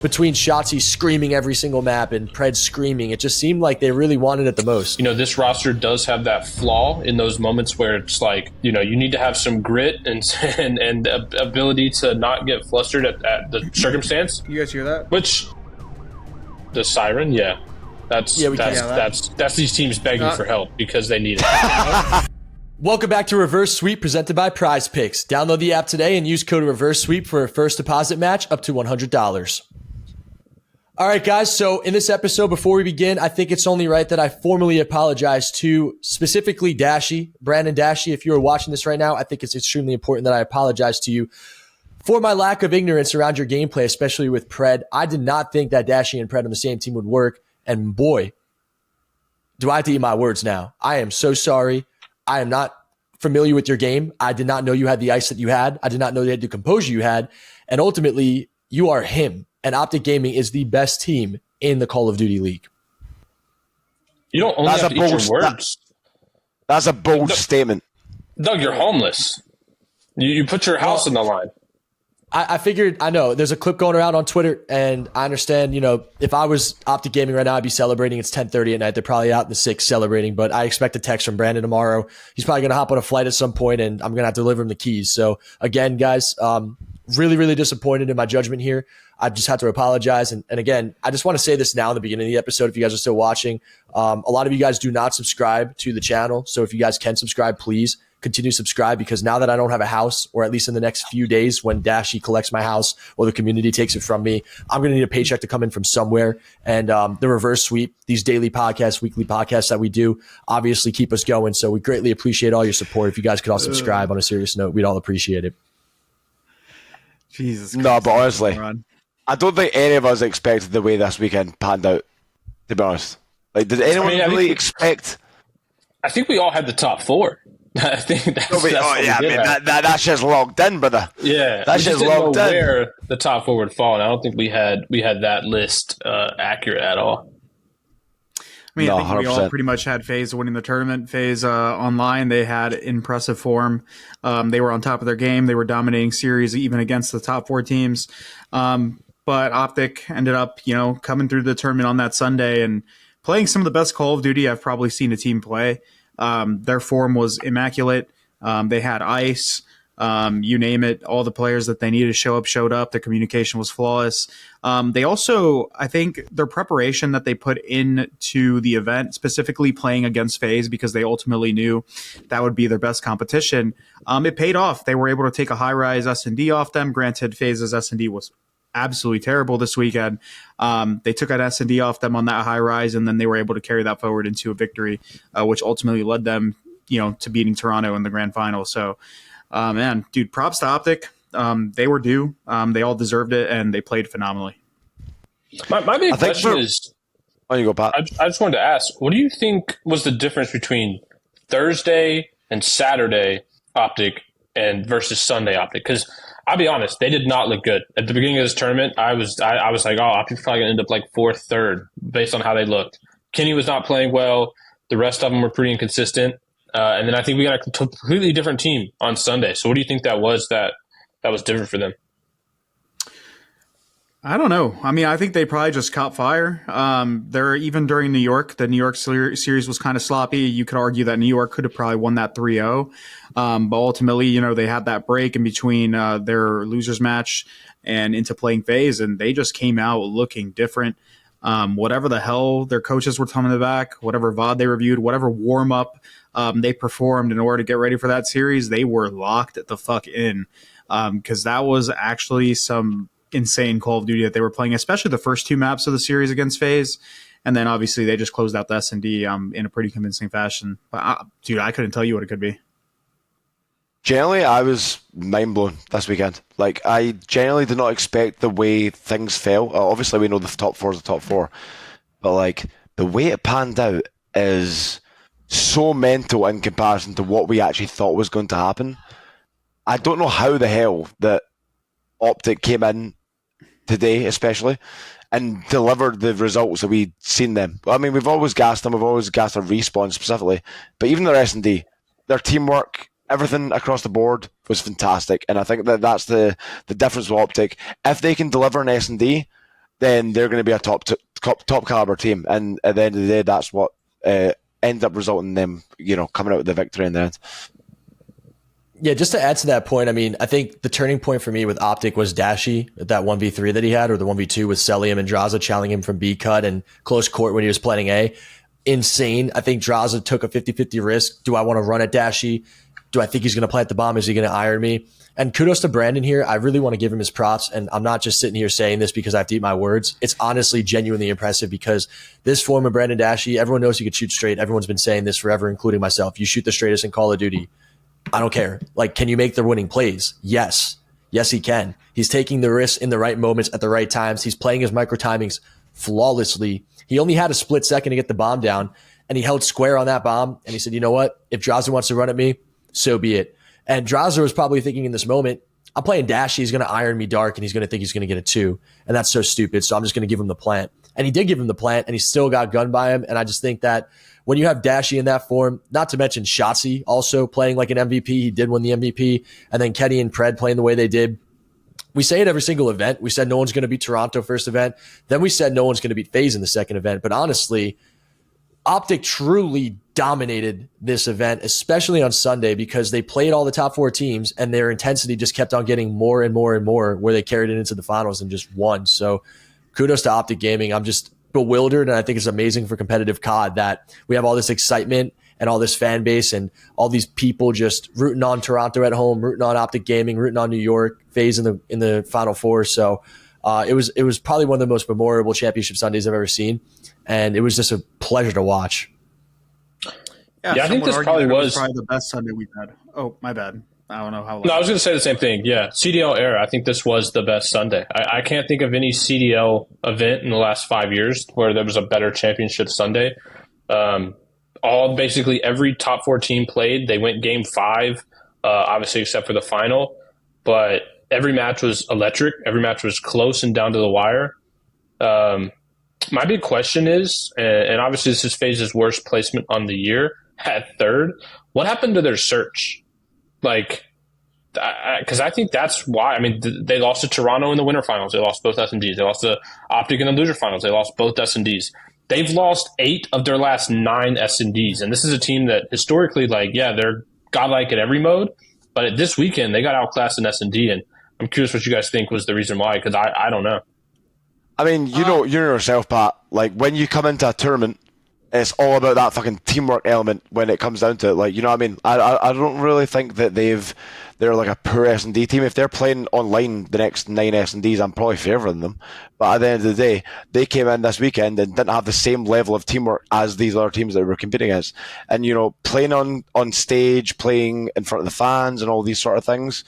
between Shotzzy screaming every single map and Pred screaming, it just seemed like they really wanted it the most. You know, this roster does have that flaw in those moments where it's like, you know, you need to have some grit and ability to not get flustered at the circumstance. You guys hear that? Which the siren, yeah. That's these teams begging for help because they need it. Welcome back to Reverse Sweep presented by PrizePicks. Download the app today and use code Reverse Sweep for a first deposit match up to $100. All right, guys. So in this episode, before we begin, I think it's only right that I formally apologize to specifically Dashy, Brandon Dashy. If you are watching this right now, I think it's extremely important that I apologize to you for my lack of ignorance around your gameplay, especially with Pred. I did not think that Dashy and Pred on the same team would work. And boy, do I have to eat my words now. I am so sorry. I am not familiar with your game. I did not know you had the ice that you had. I did not know you had the composure you had. And ultimately, you are him. And OpTic Gaming is the best team in the Call of Duty League. You don't only have to eat your words. That's a bold statement. Doug, you're homeless. You put your house on the line. I figured, I know, there's a clip going around on Twitter, and I understand, you know, if I was OpTic Gaming right now, I'd be celebrating. It's 10:30 at night. They're probably out in the 6 celebrating, but I expect a text from Brandon tomorrow. He's probably going to hop on a flight at some point, and I'm going to have to deliver him the keys. So, again, guys, really, really disappointed in my judgment here. I just had to apologize. And again, I just want to say this now in the beginning of the episode, if you guys are still watching. A lot of you guys do not subscribe to the channel. So if you guys can subscribe, please continue to subscribe, because now that I don't have a house, or at least in the next few days when Dashy collects my house or the community takes it from me, I'm going to need a paycheck to come in from somewhere. And the Reverse Sweep, these daily podcasts, weekly podcasts that we do, obviously keep us going. So we greatly appreciate all your support. If you guys could all subscribe on a serious note, we'd all appreciate it. Jesus. No, but honestly, I don't think any of us expected the way this weekend panned out, to be honest. Like, did anyone really expect? I think we all had the top 4. I think that's just locked in, brother. Yeah, that's just locked in. Where the top 4 would fall, and I don't think we had that list accurate at all. I mean, no, I think 100%. we all pretty much had FaZe winning the tournament. FaZe online, they had impressive form. They were on top of their game. They were dominating series even against the top 4 teams. But OpTic ended up, coming through the tournament on that Sunday and playing some of the best Call of Duty I've probably seen a team play. Their form was immaculate. They had ice, you name it. All the players that they needed to show up showed up. Their communication was flawless. They also, I think, their preparation that they put into the event, specifically playing against FaZe, because they ultimately knew that would be their best competition, it paid off. They were able to take a high-rise S&D off them. Granted, FaZe's S&D was absolutely terrible this weekend. They took an S&D off them on that high rise, and then they were able to carry that forward into a victory, which ultimately led them, to beating Toronto in the grand final. So, man, dude, props to OpTic. They were due. They all deserved it, and they played phenomenally. My big question is, oh, you go, Pat. I just wanted to ask, what do you think was the difference between Thursday and Saturday OpTic and versus Sunday OpTic? Because I'll be honest, they did not look good at the beginning of this tournament. I was like, OpTic's probably gonna end up like 4th, 3rd, based on how they looked. Kenny was not playing well. The rest of them were pretty inconsistent. And then I think we got a completely different team on Sunday. So what do you think that was different for them? I don't know. I mean, I think they probably just caught fire. They're even during New York. The New York series was kind of sloppy. You could argue that New York could have probably won that 3-0. But ultimately, they had that break in between their losers match and into playing FaZe, and they just came out looking different. Whatever the hell their coaches were telling them back, whatever VOD they reviewed, whatever warm-up they performed in order to get ready for that series, they were locked the fuck in. Because that was actually some insane Call of Duty that they were playing, especially the first 2 maps of the series against FaZe. And then obviously they just closed out the S&D in a pretty convincing fashion. But dude, I couldn't tell you what it could be. Generally, I was mind blown this weekend. Like, I genuinely did not expect the way things fell. Obviously, we know the top 4 is the top 4, but like the way it panned out is so mental in comparison to what we actually thought was going to happen. I don't know how the hell that OpTic came in today, especially, and delivered the results that we'd seen them. I mean, we've always gassed them. We've always gassed their respawn specifically, but even their S&D, their teamwork, everything across the board was fantastic. And I think that's the difference with OpTic. If they can deliver an S&D, then they're going to be a top caliber team. And at the end of the day, that's what ends up resulting in them, coming out with the victory in the end. Yeah, just to add to that point, I mean, I think the turning point for me with OpTic was Dashy, that 1v3 that he had, or the 1v2 with Cellium and Drazah challenging him from B cut and close court when he was playing A. Insane. I think Drazah took a 50-50 risk. Do I want to run at Dashy? Do I think he's going to plant the bomb? Is he going to iron me? And kudos to Brandon here. I really want to give him his props. And I'm not just sitting here saying this because I have to eat my words. It's honestly genuinely impressive because this form of Brandon Dashy, everyone knows he could shoot straight. Everyone's been saying this forever, including myself. You shoot the straightest in Call of Duty. I don't care. Like, can you make the winning plays? Yes. Yes, he can. He's taking the risks in the right moments at the right times. He's playing his micro timings flawlessly. He only had a split second to get the bomb down, and he held square on that bomb. And he said, you know what? If Drazah wants to run at me, so be it. And Drazah was probably thinking in this moment, I'm playing Dashy. He's going to iron me dark, and he's going to think he's going to get a 2. And that's so stupid. So I'm just going to give him the plant. And he did give him the plant, and he still got gunned by him. And I just think that when you have Dashy in that form, not to mention Shotzzy also playing like an MVP, he did win the MVP, and then Kenny and Pred playing the way they did. We say it every single event. We said no one's going to beat Toronto first event. Then we said no one's going to beat FaZe in the second event. But honestly, OpTic truly dominated this event, especially on Sunday, because they played all the top 4 teams and their intensity just kept on getting more and more and more, where they carried it into the finals and just won. So kudos to OpTic Gaming. I'm just bewildered, and I think it's amazing for competitive COD that we have all this excitement and all this fan base and all these people just rooting on Toronto at home, rooting on OpTic Gaming, rooting on New York, FaZe in the Final Four. So it was probably one of the most memorable championship Sundays I've ever seen, and it was just a pleasure to watch. Yeah, I think this probably was the best Sunday we've had. Oh, my bad. I don't know how long. No, I was going to say the same thing. Yeah, CDL era, I think this was the best Sunday. I can't think of any CDL event in the last 5 years where there was a better championship Sunday. Basically every top 4 team played. They went game 5, obviously except for the final. But every match was electric. Every match was close and down to the wire. My big question is, and obviously this is FaZe's worst placement on the year at 3rd, what happened to their search? Like, because I think that's why. I mean, they lost to Toronto in the winter finals. They lost both S&Ds. They lost to OpTic in the loser finals. They lost both S&Ds. They've lost 8 of their last 9 S&Ds. And this is a team that historically, they're godlike at every mode. But this weekend, they got outclassed in S&D. And I'm curious what you guys think was the reason why, because I don't know. I mean, you know yourself, Pat. Like, when you come into a tournament, it's all about that fucking teamwork element when it comes down to it. Like, you know what I mean? I don't really think that they're like a poor S&D team. If they're playing online the next 9 S&Ds, I'm probably favouring them. But at the end of the day, they came in this weekend and didn't have the same level of teamwork as these other teams that we're competing against. And, playing on stage, playing in front of the fans and all these sort of things,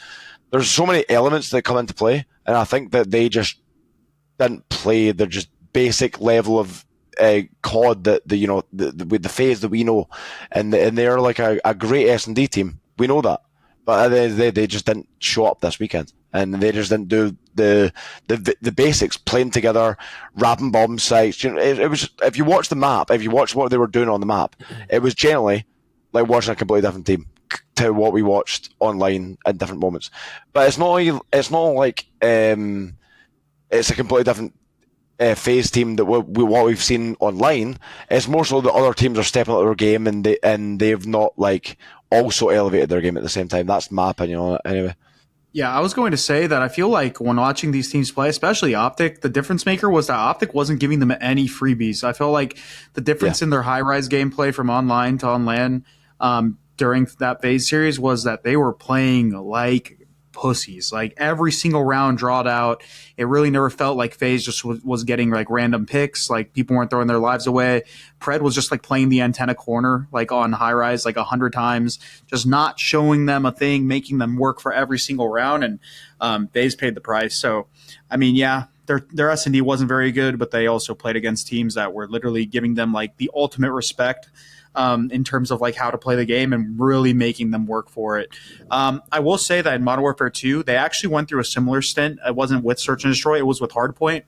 there's so many elements that come into play. And I think that they just didn't play their just basic level of COD that with the FaZe that we know, and they're like a great S&D team. We know that, but at the end of the day, they just didn't show up this weekend, and they just didn't do the basics, playing together, wrapping bomb sites. It was, if you watch the map, if you watch what they were doing on the map, it was generally like watching a completely different team to what we watched online at different moments. But it's not like it's a completely different FaZe team that what we've seen online. It's more so that other teams are stepping up their game and they've not also elevated their game at the same time. That's my opinion on it anyway. Yeah, I was going to say that I feel like when watching these teams play, especially OpTic, the difference maker was that OpTic wasn't giving them any freebies. I feel like the difference in their high-rise gameplay from online to on LAN during that FaZe series was that they were playing like pussies. Like, every single round drawed out. It really never felt like FaZe just was getting random picks. Like, people weren't throwing their lives away. Pred was just playing the antenna corner on high rise 100 times, just not showing them a thing, making them work for every single round, and FaZe paid the price. So I mean, yeah, their S&D wasn't very good, but they also played against teams that were literally giving them the ultimate respect in terms of how to play the game and really making them work for it. I will say that in Modern Warfare 2, they actually went through a similar stint. It wasn't with Search and Destroy, it was with Hardpoint,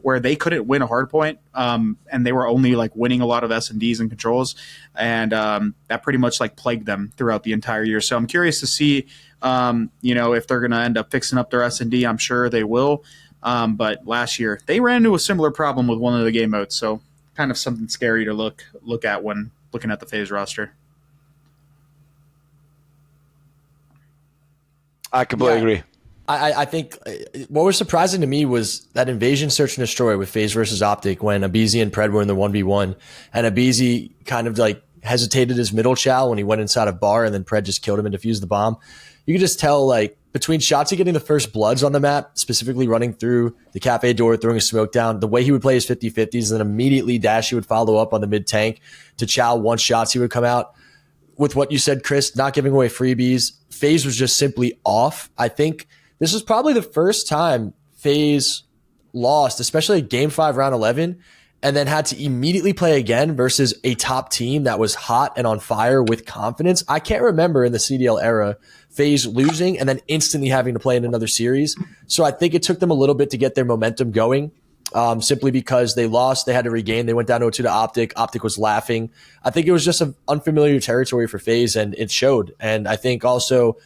where they couldn't win a Hardpoint, and they were only winning a lot of S&Ds and controls, and that pretty much plagued them throughout the entire year. So I'm curious to see if they're going to end up fixing up their S&D. I'm sure they will. But last year they ran into a similar problem with one of the game modes, so kind of something scary to look at when looking at the FaZe roster. I completely agree. I think what was surprising to me was that invasion, search, and destroy with FaZe versus OpTic when aBeZy and Pred were in the 1v1, and aBeZy kind of like hesitated his middle chow when he went inside a bar, and then Pred just killed him and defused the bomb. You could just tell, like, between Shotzzy getting the first bloods on the map, specifically running through the cafe door, throwing a smoke down, the way he would play his 50-50s, and then immediately Dashy would follow up on the mid tank to chow once Shotzzy would come out. With what you said, Chris, not giving away freebies, FaZe was just simply off. I think this was probably the first time FaZe lost, especially at Game 5, Round 11, and then had to immediately play again versus a top team that was hot and on fire with confidence. I can't remember in the CDL era FaZe losing and then instantly having to play in another series. So I think it took them a little bit to get their momentum going. Simply because they lost, they had to regain. They went down 0-2 to OpTic. OpTic was laughing. I think it was just an unfamiliar territory for FaZe, and it showed. And I think also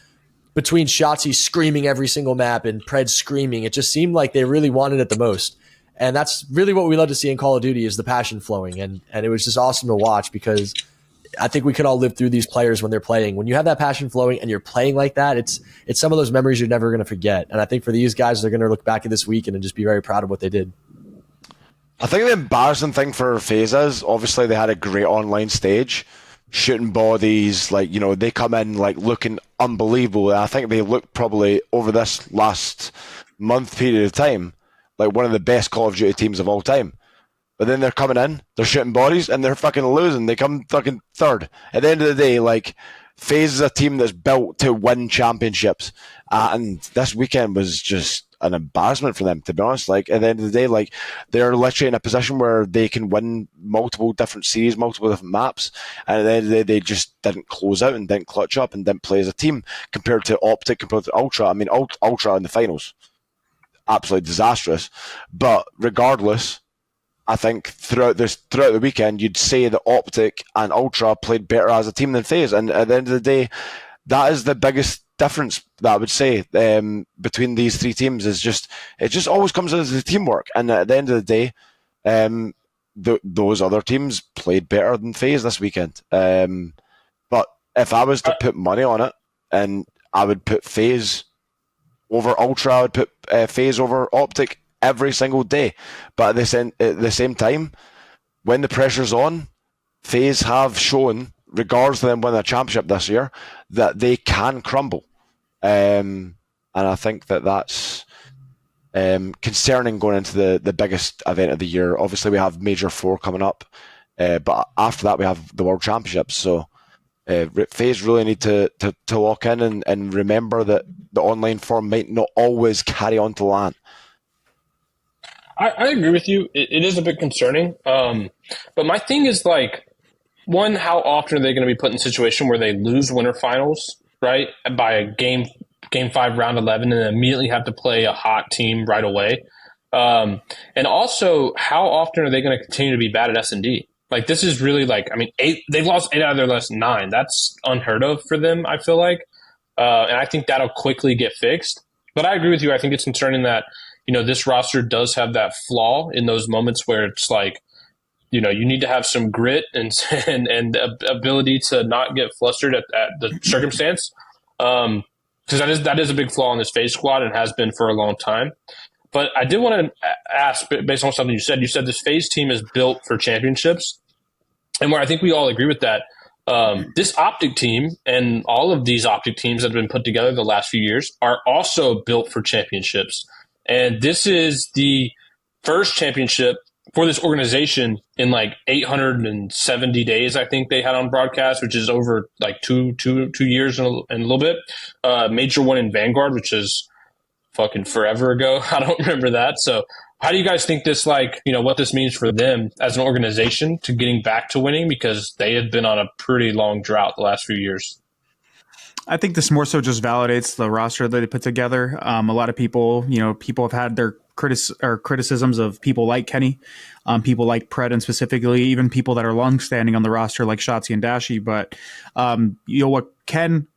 between Shotzzy screaming every single map and Pred screaming, it just seemed like they really wanted it the most. And that's really what we love to see in Call of Duty is the passion flowing. And it was just awesome to watch because I think we could all live through these players when they're playing. When you have that passion flowing and you're playing like that, it's some of those memories you're never going to forget. And I think for these guys, they're going to look back at this weekend and just be very proud of what they did. I think the embarrassing thing for FaZe is obviously they had a great online stage, shooting bodies, like, you know, they come in like looking unbelievable. And I think they looked probably over this last month period of time like one of the best Call of Duty teams of all time. But then they're coming in, they're shooting bodies, and they're fucking losing. They come fucking third. At the end of the day, like, FaZe is a team that's built to win championships. And this weekend was just an embarrassment for them, to be honest. Like, at the end of the day, like, they're literally in a position where they can win multiple different series, multiple different maps. And at the end of the day, they just didn't close out and didn't clutch up and didn't play as a team compared to OpTic, compared to Ultra. I mean, Ultra in the finals, absolutely disastrous. But regardless, I think throughout the weekend, you'd say that OpTic and Ultra played better as a team than FaZe. And at the end of the day, that is the biggest difference that I would say between these three teams. Is just it just always comes down to the teamwork. And at the end of the day, those other teams played better than FaZe this weekend. But if I was to put money on it, and I would put FaZe over Ultra, I would put FaZe over OpTic every single day. But at the same time, when the pressure's on, FaZe have shown, regardless of them winning a championship this year, that they can crumble. And I think that's concerning going into the biggest event of the year. Obviously, we have Major 4 coming up, but after that, we have the World Championships. So FaZe really need to lock in and remember that the online form might not always carry on to LAN. I agree with you. It is a bit concerning. But my thing is, like, one, how often are they going to be put in a situation where they lose winter finals, right, by a game 5, round 11, and then immediately have to play a hot team right away? And also, how often are they going to continue to be bad at S&D? Like, this is really, like, I mean, they've lost 8 out of their last 9. That's unheard of for them, I feel like. And I think that'll quickly get fixed. But I agree with you. I think it's concerning that, you know, this roster does have that flaw in those moments where it's like, you know, you need to have some grit and the ability to not get flustered at the circumstance. Because that is a big flaw in this FaZe squad and has been for a long time. But I did want to ask, based on something you said this FaZe team is built for championships. And where I think we all agree with that, this OpTic team and all of these OpTic teams that have been put together the last few years are also built for championships. And this is the first championship for this organization in like 870 days, I think they had on broadcast, which is over like two years and a little bit. Major 1 in Vanguard, which is fucking forever ago. I don't remember that. So how do you guys think this, like, you know, what this means for them as an organization to getting back to winning? Because they had been on a pretty long drought the last few years. I think this more so just validates the roster that they put together. A lot of people have had their criticisms of people like Kenny, people like Pred, and specifically even people that are longstanding on the roster like Shotzzy and Dashy. But what Ken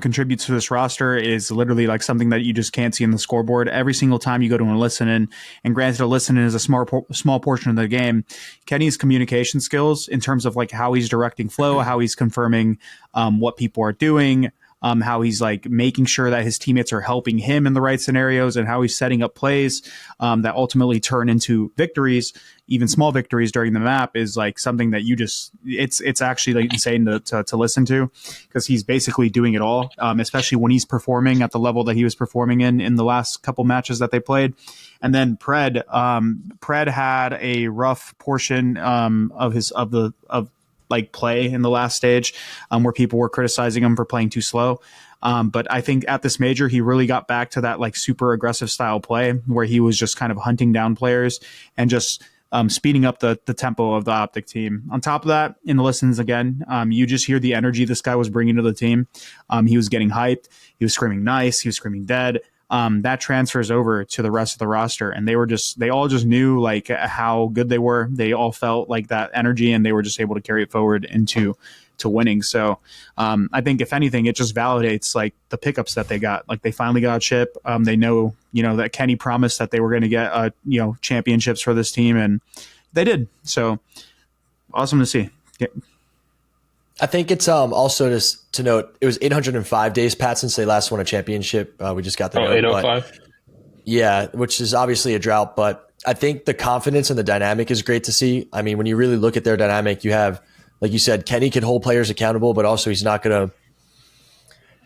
contributes to this roster is literally like something that you just can't see in the scoreboard. Every single time you go to a listen-in, and granted, a listen-in is a small portion of the game, Kenny's communication skills in terms of like how he's directing flow, how he's confirming what people are doing, how he's like making sure that his teammates are helping him in the right scenarios, and how he's setting up plays that ultimately turn into victories, even small victories during the map, is like something that you just, it's actually like insane to listen to, because he's basically doing it all, especially when he's performing at the level that he was performing in the last couple matches that they played. And then Pred had a rough portion of like play in the last stage, where people were criticizing him for playing too slow. But I think at this major, he really got back to that like super aggressive style play where he was just kind of hunting down players and just speeding up the tempo of the OpTic team. On top of that, in the listens again, you just hear the energy this guy was bringing to the team. He was getting hyped. He was screaming nice. He was screaming dead. That transfers over to the rest of the roster, and they all just knew like how good they were. They all felt like that energy, and they were just able to carry it forward into winning. So I think if anything, it just validates like the pickups that they got. Like they finally got a chip. They know that Kenny promised that they were going to get championships for this team, and they did. So awesome to see. Yeah. I think it's also just to note, it was 805 days, Pat, since they last won a championship. We just got the note. 805? Yeah, which is obviously a drought, but I think the confidence and the dynamic is great to see. I mean, when you really look at their dynamic, you have, like you said, Kenny can hold players accountable, but also he's going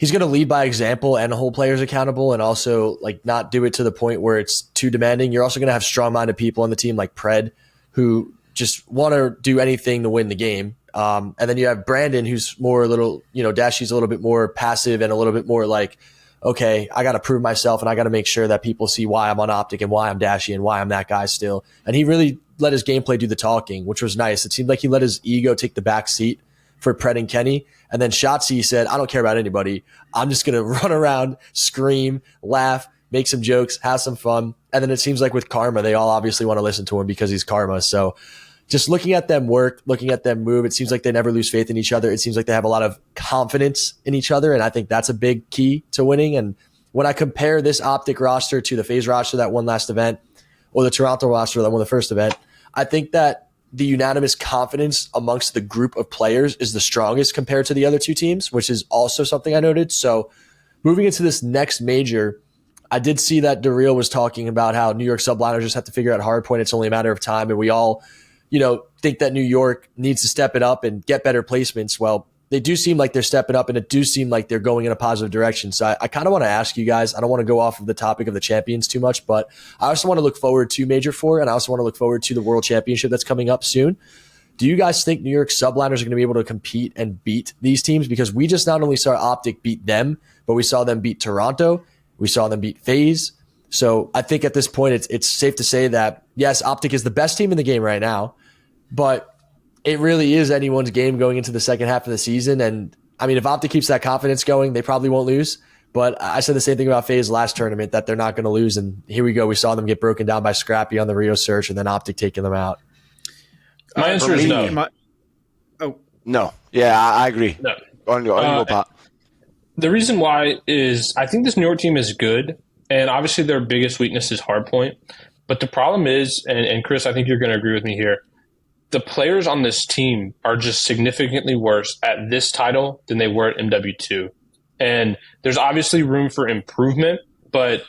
to lead by example and hold players accountable, and also like not do it to the point where it's too demanding. You're also going to have strong-minded people on the team like Pred, who just want to do anything to win the game. And then you have Brandon, who's more a little, Dashy's a little bit more passive and a little bit more like, okay, I got to prove myself and I got to make sure that people see why I'm on OpTic and why I'm Dashy and why I'm that guy still. And he really let his gameplay do the talking, which was nice. It seemed like he let his ego take the back seat for Pred and Kenny. And then Shotzzy said, I don't care about anybody. I'm just going to run around, scream, laugh, make some jokes, have some fun. And then it seems like with Karma, they all obviously want to listen to him because he's Karma. So just looking at them work, looking at them move, it seems like they never lose faith in each other. It seems like they have a lot of confidence in each other, and I think that's a big key to winning. And when I compare this OpTic roster to the FaZe roster that won last event, or the Toronto roster that won the first event, I think that the unanimous confidence amongst the group of players is the strongest compared to the other two teams, which is also something I noted. So moving into this next major, I did see that Daryl was talking about how New York subliners just have to figure out hardpoint. It's only a matter of time, and we all think that New York needs to step it up and get better placements. Well, they do seem like they're stepping up, and it do seem like they're going in a positive direction. So I kind of want to ask you guys, I don't want to go off of the topic of the champions too much, but I also want to look forward to Major 4, and I also want to look forward to the World Championship that's coming up soon. Do you guys think New York subliners are going to be able to compete and beat these teams? Because we just not only saw OpTic beat them, but we saw them beat Toronto. We saw them beat FaZe. So I think at this point, it's safe to say that, yes, OpTic is the best team in the game right now, but it really is anyone's game going into the second half of the season. And I mean, if OpTic keeps that confidence going, they probably won't lose. But I said the same thing about FaZe last tournament, that they're not going to lose. And here we go. We saw them get broken down by Scrappy on the Rio search, and then OpTic taking them out. My answer is no. No. Yeah, I agree. No. On your part. The reason why is I think this New York team is good, and obviously their biggest weakness is hardpoint. But the problem is, and Chris, I think you're going to agree with me here, the players on this team are just significantly worse at this title than they were at MW2. And there's obviously room for improvement, but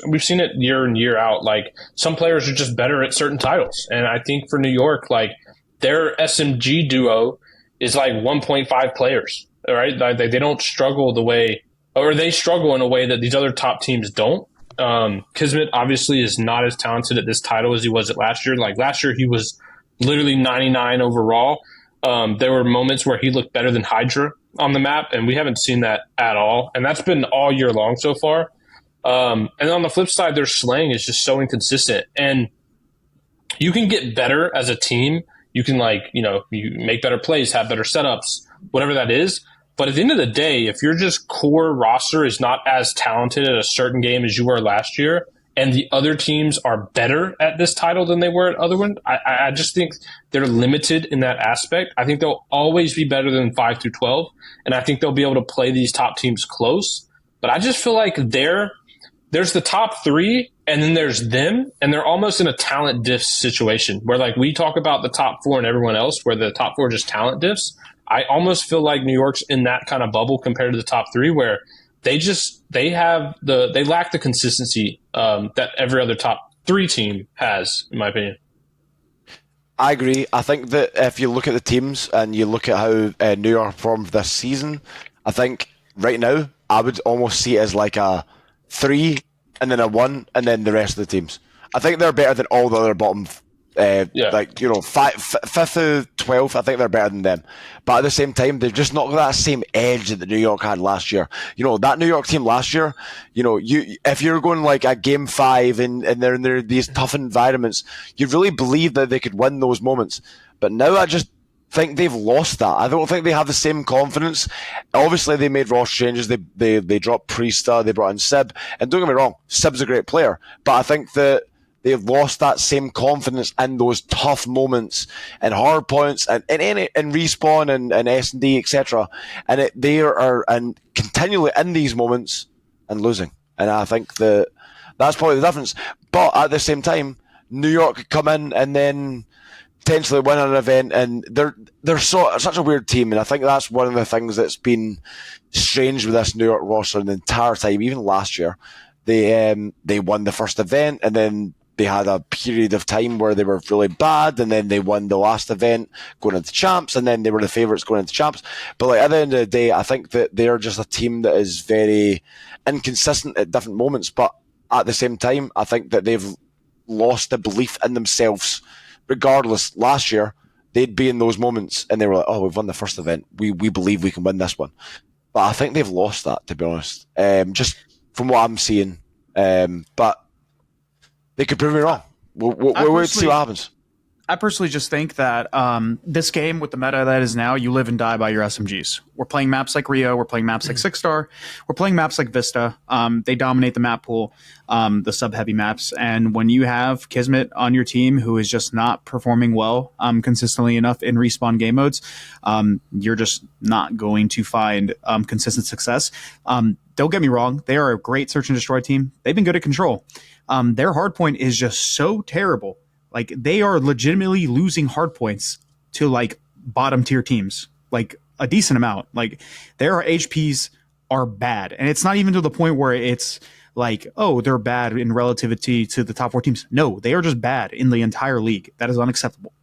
we've seen it year in, year out. Like, some players are just better at certain titles. And I think for New York, like, their SMG duo is like 1.5 players, all right? Like, they don't struggle the way, or they struggle in a way that these other top teams don't. Kismet obviously is not as talented at this title as he was at last year. Like, last year he was literally 99 overall. There were moments where he looked better than Hydra on the map, and we haven't seen that at all. And that's been all year long so far. And on the flip side, their slaying is just so inconsistent. And you can get better as a team. You can, you make better plays, have better setups, whatever that is. But at the end of the day, if your just core roster is not as talented at a certain game as you were last year, and the other teams are better at this title than they were at other ones. I just think they're limited in that aspect. I think they'll always be better than 5 through 12, and I think they'll be able to play these top teams close. But I just feel like there's the top three, and then there's them, and they're almost in a talent diff situation where, like, we talk about the top four and everyone else, where the top four are just talent diffs. I almost feel like New York's in that kind of bubble compared to the top three, where they lack the consistency that every other top three team has, in my opinion. I agree. I think that if you look at the teams and you look at how New York performed this season, I think right now I would almost see it as like a 3 and then a 1 and then the rest of the teams. I think they're better than all the other bottom, like, you know, 5th to 12th. I think they're better than them. But at the same time, they've just not got that same edge that the New York had last year. You know, that New York team last year, you know, if you're going like a game 5 and they're in these tough environments, you really believe that they could win those moments. But now I just think they've lost that. I don't think they have the same confidence. Obviously, they made roster changes. They dropped Priesta. They brought in Sib. And don't get me wrong, Sib's a great player. But I think that they've lost that same confidence in those tough moments and hard points and respawn and S&D, etc. And they are continually in these moments and losing. And I think that's probably the difference. But at the same time, New York could come in and then potentially win an event, and they're such a weird team, and I think that's one of the things that's been strange with this New York roster the entire time. Even last year, they won the first event, and then they had a period of time where they were really bad, and then they won the last event going into champs, and then they were the favourites going into champs. But like at the end of the day, I think that they're just a team that is very inconsistent at different moments. But at the same time, I think that they've lost the belief in themselves. Regardless, last year, they'd be in those moments and they were like, oh, we've won the first event. We believe we can win this one. But I think they've lost that, to be honest, just from what I'm seeing. But they could prove me wrong. We'll wait to see what happens. I personally just think that this game, with the meta that is now, you live and die by your SMGs. We're playing maps like Rio. We're playing maps like Six Star. We're playing maps like Vista. They dominate the map pool, the sub-heavy maps. And when you have Kismet on your team who is just not performing well consistently enough in respawn game modes, you're just not going to find consistent success. Don't get me wrong. They are a great search and destroy team. They've been good at control. Their hardpoint is just so terrible. Like, they are legitimately losing hard points to like bottom tier teams, like a decent amount. Like, their HPs are bad. And it's not even to the point where it's like, oh, they're bad in relativity to the top 4 teams. No, they are just bad in the entire league. That is unacceptable.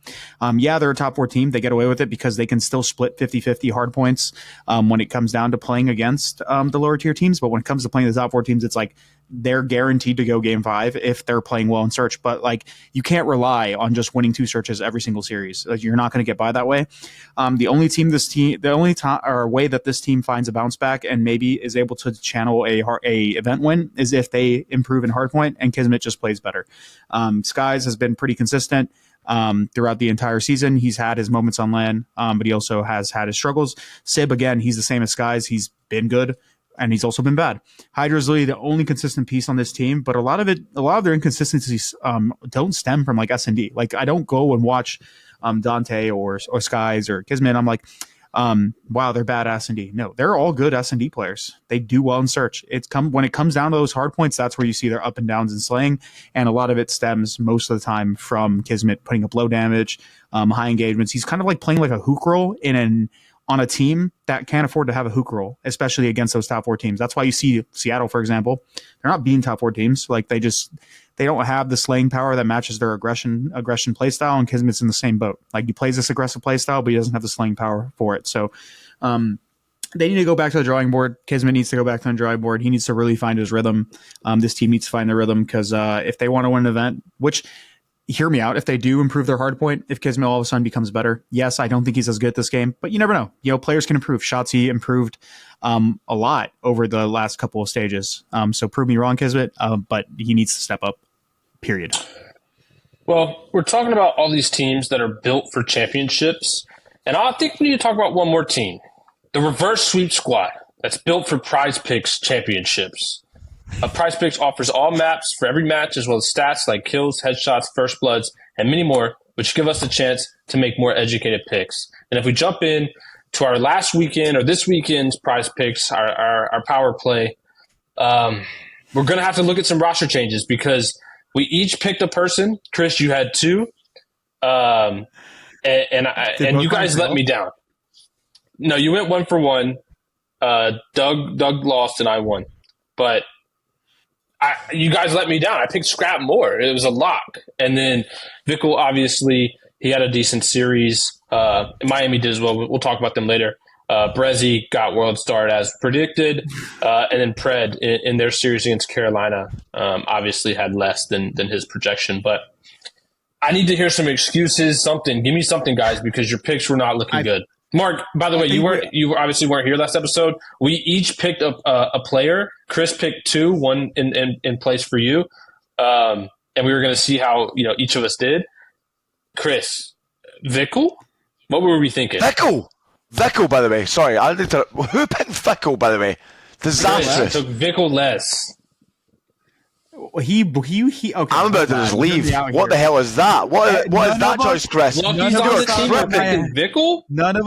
Yeah, they're a top 4 team. They get away with it because they can still split 50-50 hard points when it comes down to playing against the lower tier teams. But when it comes to playing the top 4 teams, it's like they're guaranteed to go game 5 if they're playing well in search. But like, you can't rely on just winning 2 searches every single series. Like, you're not going to get by that way. The only way that this team finds a bounce back and maybe is able to channel a event win is if they improve in hardpoint, and Kismet just plays better. Skies has been pretty consistent throughout the entire season. He's had his moments on LAN, but he also has had his struggles. Sib, again, he's the same as Skies. He's been good, and he's also been bad. Hydra's really the only consistent piece on this team, but a lot of their inconsistencies don't stem from like S&D. Like, I don't go and watch Dante or Skies or Kismet. I'm like, wow, they're bad S&D. No, they're all good S&D players. They do well in search. When it comes down to those hard points, that's where you see their up and downs in slaying, and a lot of it stems most of the time from Kismet putting up low damage, high engagements. He's kind of like playing like a hook role on a team that can't afford to have a hook role, especially against those top 4 teams. That's why you see Seattle, for example, they're not being top 4 teams. Like, they don't have the slaying power that matches their aggression playstyle, and Kismet's in the same boat. Like, he plays this aggressive playstyle, but he doesn't have the slaying power for it. So they need to go back to the drawing board. Kismet needs to go back to the drawing board. He needs to really find his rhythm. This team needs to find their rhythm, because if they want to win an event, which, hear me out, if they do improve their hard point, if Kismet all of a sudden becomes better, yes, I don't think he's as good at this game, but you never know. You know, players can improve. Shotzzy improved a lot over the last couple of stages. So prove me wrong, Kismet, but he needs to step up, period. Well, we're talking about all these teams that are built for championships, and I think we need to talk about one more team, the reverse sweep squad that's built for PrizePicks championships. PrizePicks offers all maps for every match, as well as stats like kills, headshots, first bloods, and many more, which give us a chance to make more educated picks. And if we jump in to our last weekend or this weekend's PrizePicks, our power play, we're going to have to look at some roster changes because we each picked a person. Chris, you had two, and you guys let me down. No, you went 1 for 1. Doug lost and I won, but you guys let me down. I picked Scrap Moore. It was a lock. And then Vickle, obviously, he had a decent series. Miami did as well. We'll talk about them later. aBeZy got World Starred as predicted. And then Pred in their series against Carolina obviously had less than his projection. But I need to hear some excuses, something. Give me something, guys, because your picks were not looking good. Mark, by the way, you obviously weren't here last episode. We each picked a player. Chris picked 2, one in place for you, and we were going to see how each of us did. Chris, Vickle, what were we thinking? Vickle, by the way. Sorry, I need to. Who picked Vickle, by the way? Disastrous. Took Vickle less. He okay. I'm about to just leave. What the hell is that? What is that choice, Chris? None of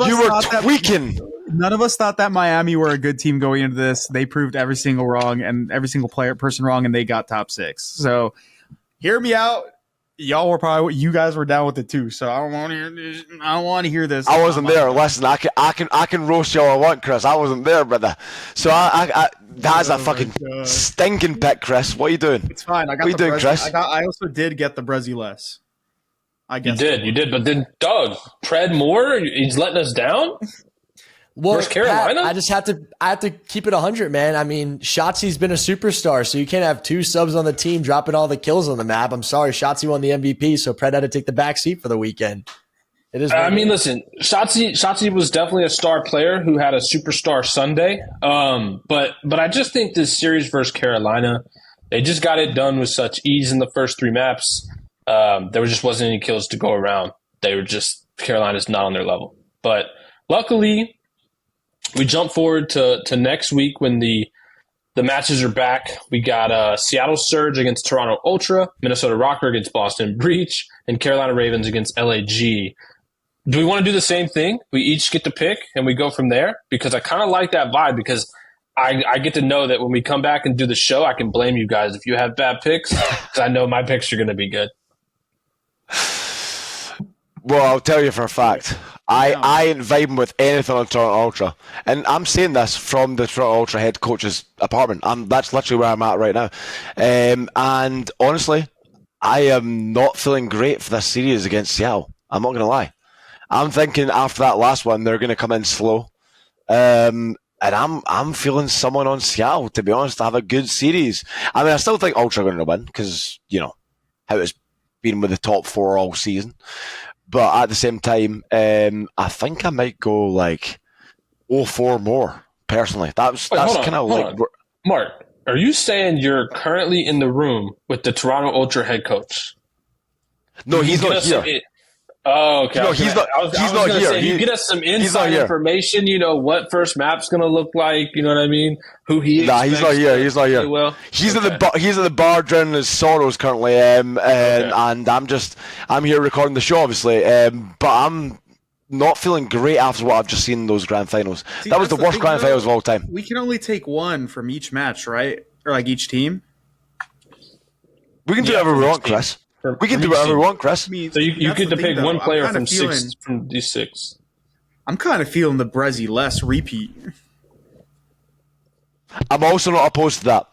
us You were tweaking. None of us thought that Miami were a good team going into this. They proved every single person wrong, and they got top 6. So, hear me out. You guys were down with it too. So I don't want to hear this. I wasn't there. Listen, I can roast y'all I want, Chris. I wasn't there, brother. So that's a fucking stinking pick, Chris. What are you doing? It's fine. What are you doing, Chris? I also did get the aBeZy less. I guess you did. But then Doug, Pred Moore, he's letting us down. Well, Where's Carolina? Pat, I have to keep it 100, man. I mean, Shotzy's been a superstar, so you can't have 2 subs on the team dropping all the kills on the map. I'm sorry, Shotzzy won the MVP, so Pred had to take the back seat for the weekend. It is. Listen, Shotzzy was definitely a star player who had a superstar Sunday. But I just think this series versus Carolina, they just got it done with such ease in the first 3 maps. There just wasn't any kills to go around. Carolina's not on their level. But luckily, we jump forward to next week when the matches are back. We got Seattle Surge against Toronto Ultra, Minnesota Rocker against Boston Breach, and Carolina Ravens against LAG. Do we want to do the same thing? We each get to pick and we go from there? Because I kind of like that vibe because I get to know that when we come back and do the show, I can blame you guys if you have bad picks because I know my picks are going to be good. Well, I'll tell you for a fact. I ain't vibing with anything on Toronto Ultra. And I'm saying this from the Toronto Ultra head coach's apartment. That's literally where I'm at right now. And honestly, I am not feeling great for this series against Seattle. I'm not going to lie. I'm thinking after that last one, they're going to come in slow. And I'm feeling someone on Seattle, to be honest, to have a good series. I mean, I still think Ultra are going to win because, how it's been with the top 4 all season. But at the same time, I think I might go like 0-4 more, personally. That's kind of like... Mark, are you saying you're currently in the room with the Toronto Ultra head coach? No, he's not here. Oh, okay. No, he's not here. Say, you get us some inside information, what first map's going to look like, you know what I mean? Who he Nah, he's not here. He's not here. Well. He's at the bar drowning his sorrows currently, and I'm here recording the show, obviously, but I'm not feeling great after what I've just seen in those grand finals. That was the worst grand finals of all time. We can only take 1 from each match, right? Or like each team? We can do whatever we want, Chris. We can do whatever we want, Chris. So you get to pick one player from these 6. I'm kind of feeling the aBeZy less repeat. I'm also not opposed to that.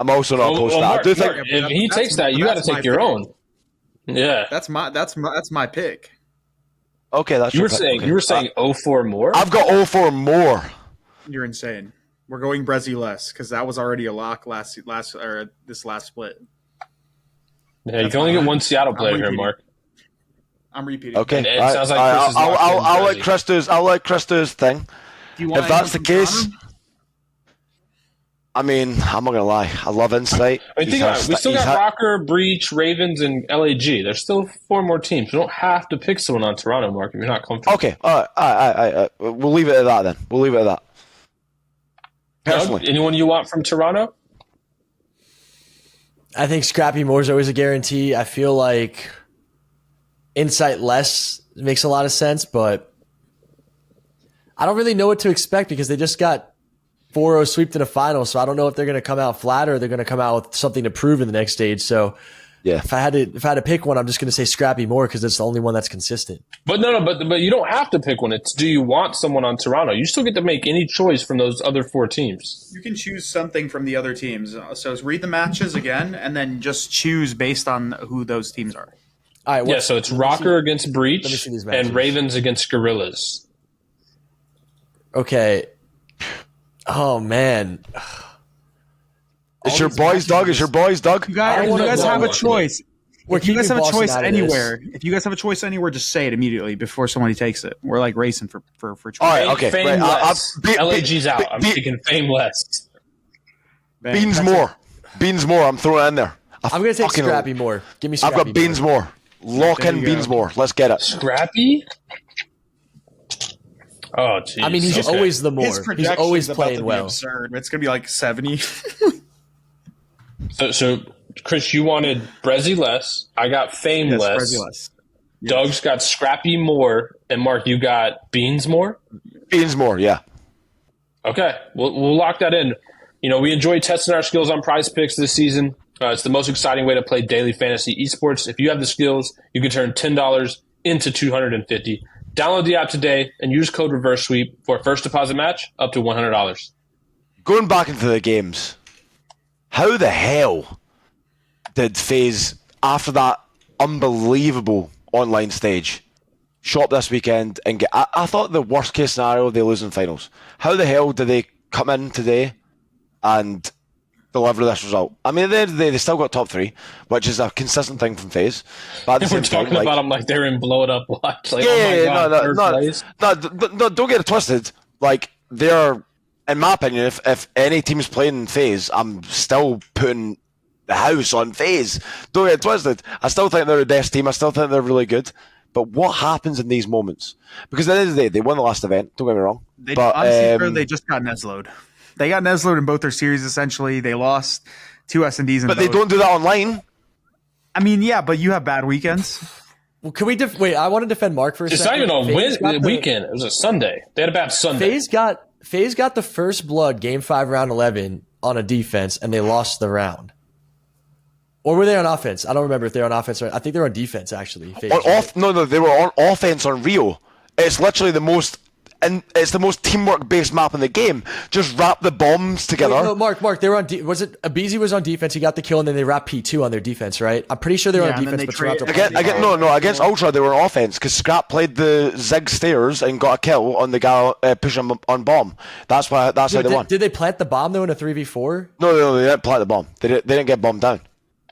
Mark, if he takes that, you got to take your own. Yeah, that's my pick. Okay, that's you were saying. You were saying 0-4 more. I've got 0-4 more. You're insane. We're going aBeZy less because that was already a lock this last split. Yeah, you can only get one Seattle player here, Mark. I'm repeating. Okay, it sounds like Chris is I'll let Chris do his thing. If that's the case, I mean, I'm not gonna lie. I love Insight. I mean, think about it. We still got Rocker, Breach, Ravens, and LAG. There's still 4 more teams. We don't have to pick someone on Toronto, Mark, if you're not comfortable. Okay, all right. We'll leave it at that then. Personally, Doug, anyone you want from Toronto? I think Scrappy Moore is always a guarantee. I feel like Insight Less makes a lot of sense, but I don't really know what to expect because they just got 4-0 sweeped in a final, so I don't know if they're going to come out flat or they're going to come out with something to prove in the next stage. So Yeah. if I had to pick one, I'm just going to say Scrappy Moore because it's the only one that's consistent. But but you don't have to pick one. It's do you want someone on Toronto? You still get to make any choice from those other 4 teams. You can choose something from the other teams. So read the matches again, and then just choose based on who those teams are. All right. So it's Rocker against Let me Breach see these matches. and Ravens against Gorillas. Okay. Oh, man. It's your boys, Doug. It's your boys, Doug. You guys have a choice. We're If you guys keeping have a Boston choice out of anywhere, just say it immediately before somebody takes it. We're like racing for choice. All right, okay. Fame Right, less. LAG's out. I'm taking Fame less. Beans more. Beans more. I'm throwing it in there. I'm going to take Scrappy Moore. Give me I've Scrappy got Beans more. Lock There in you Beans go. more. Let's get it. Scrappy? Oh, geez. I mean, he's always the His Moore. He's projection's always about playing to be well. absurd. It's going to be like 70. So, Chris, you wanted Brezzy less. I got Fame Yes, less. Brezzy less. Doug's got Scrappy more. And Mark, you got Beans more? Beans more, yeah. Okay, we'll lock that in. You know, we enjoy testing our skills on PrizePicks this season. It's the most exciting way to play daily fantasy esports. If you have the skills, you can turn $10 into $250. Download the app today and use code REVERSESWEEP for a first deposit match up to $100. Going back into the games, how the hell did FaZe, after that unbelievable online stage, show up this weekend and get... I thought the worst case scenario, they lose in finals. How the hell did they come in today and deliver this result? I mean, at the end of the day, they still got top 3, which is a consistent thing from FaZe. But at the We're same talking time, about them like they're in blow it up watch. Like, yeah, oh my God, third place. no, don't get it twisted. Like, they're, in my opinion, if any team's playing in FaZe, I'm still putting the house on FaZe. Don't get it twisted. I still think they're the best team. I still think they're really good. But what happens in these moments? Because at the end of the day, they won the last event. Don't get me wrong. Honestly, they just got Neslo'd. They got Neslo'd in both their series, essentially. They lost 2 S&Ds in but both. they don't do that online. I mean, yeah, but you have bad weekends. Well, can we wait? I want to defend Mark for a It's second. not even a FaZe got the weekend. It was a Sunday. They had a bad Sunday. FaZe got the first blood game 5 round 11 on a defense and they lost the round. Or were they on offense? I don't remember if they were on offense or I think they were on defense actually. FaZe, No, they were on offense on Rio. It's literally the most teamwork based map in the game. Just wrap the bombs together. Wait, no, Mark, they were on. Was it aBeZy was on defense? He got the kill, and then they wrapped P2 on their defense, right? I'm pretty sure they were Yeah, on and then defense, they but traded- Toronto. Against Ultra they were on offense because Scrap played the zig stairs and got a kill on the guy pushing on bomb. That's how they won. Did they plant the bomb though in a 3v4? No, they didn't plant the bomb. They didn't get bombed down.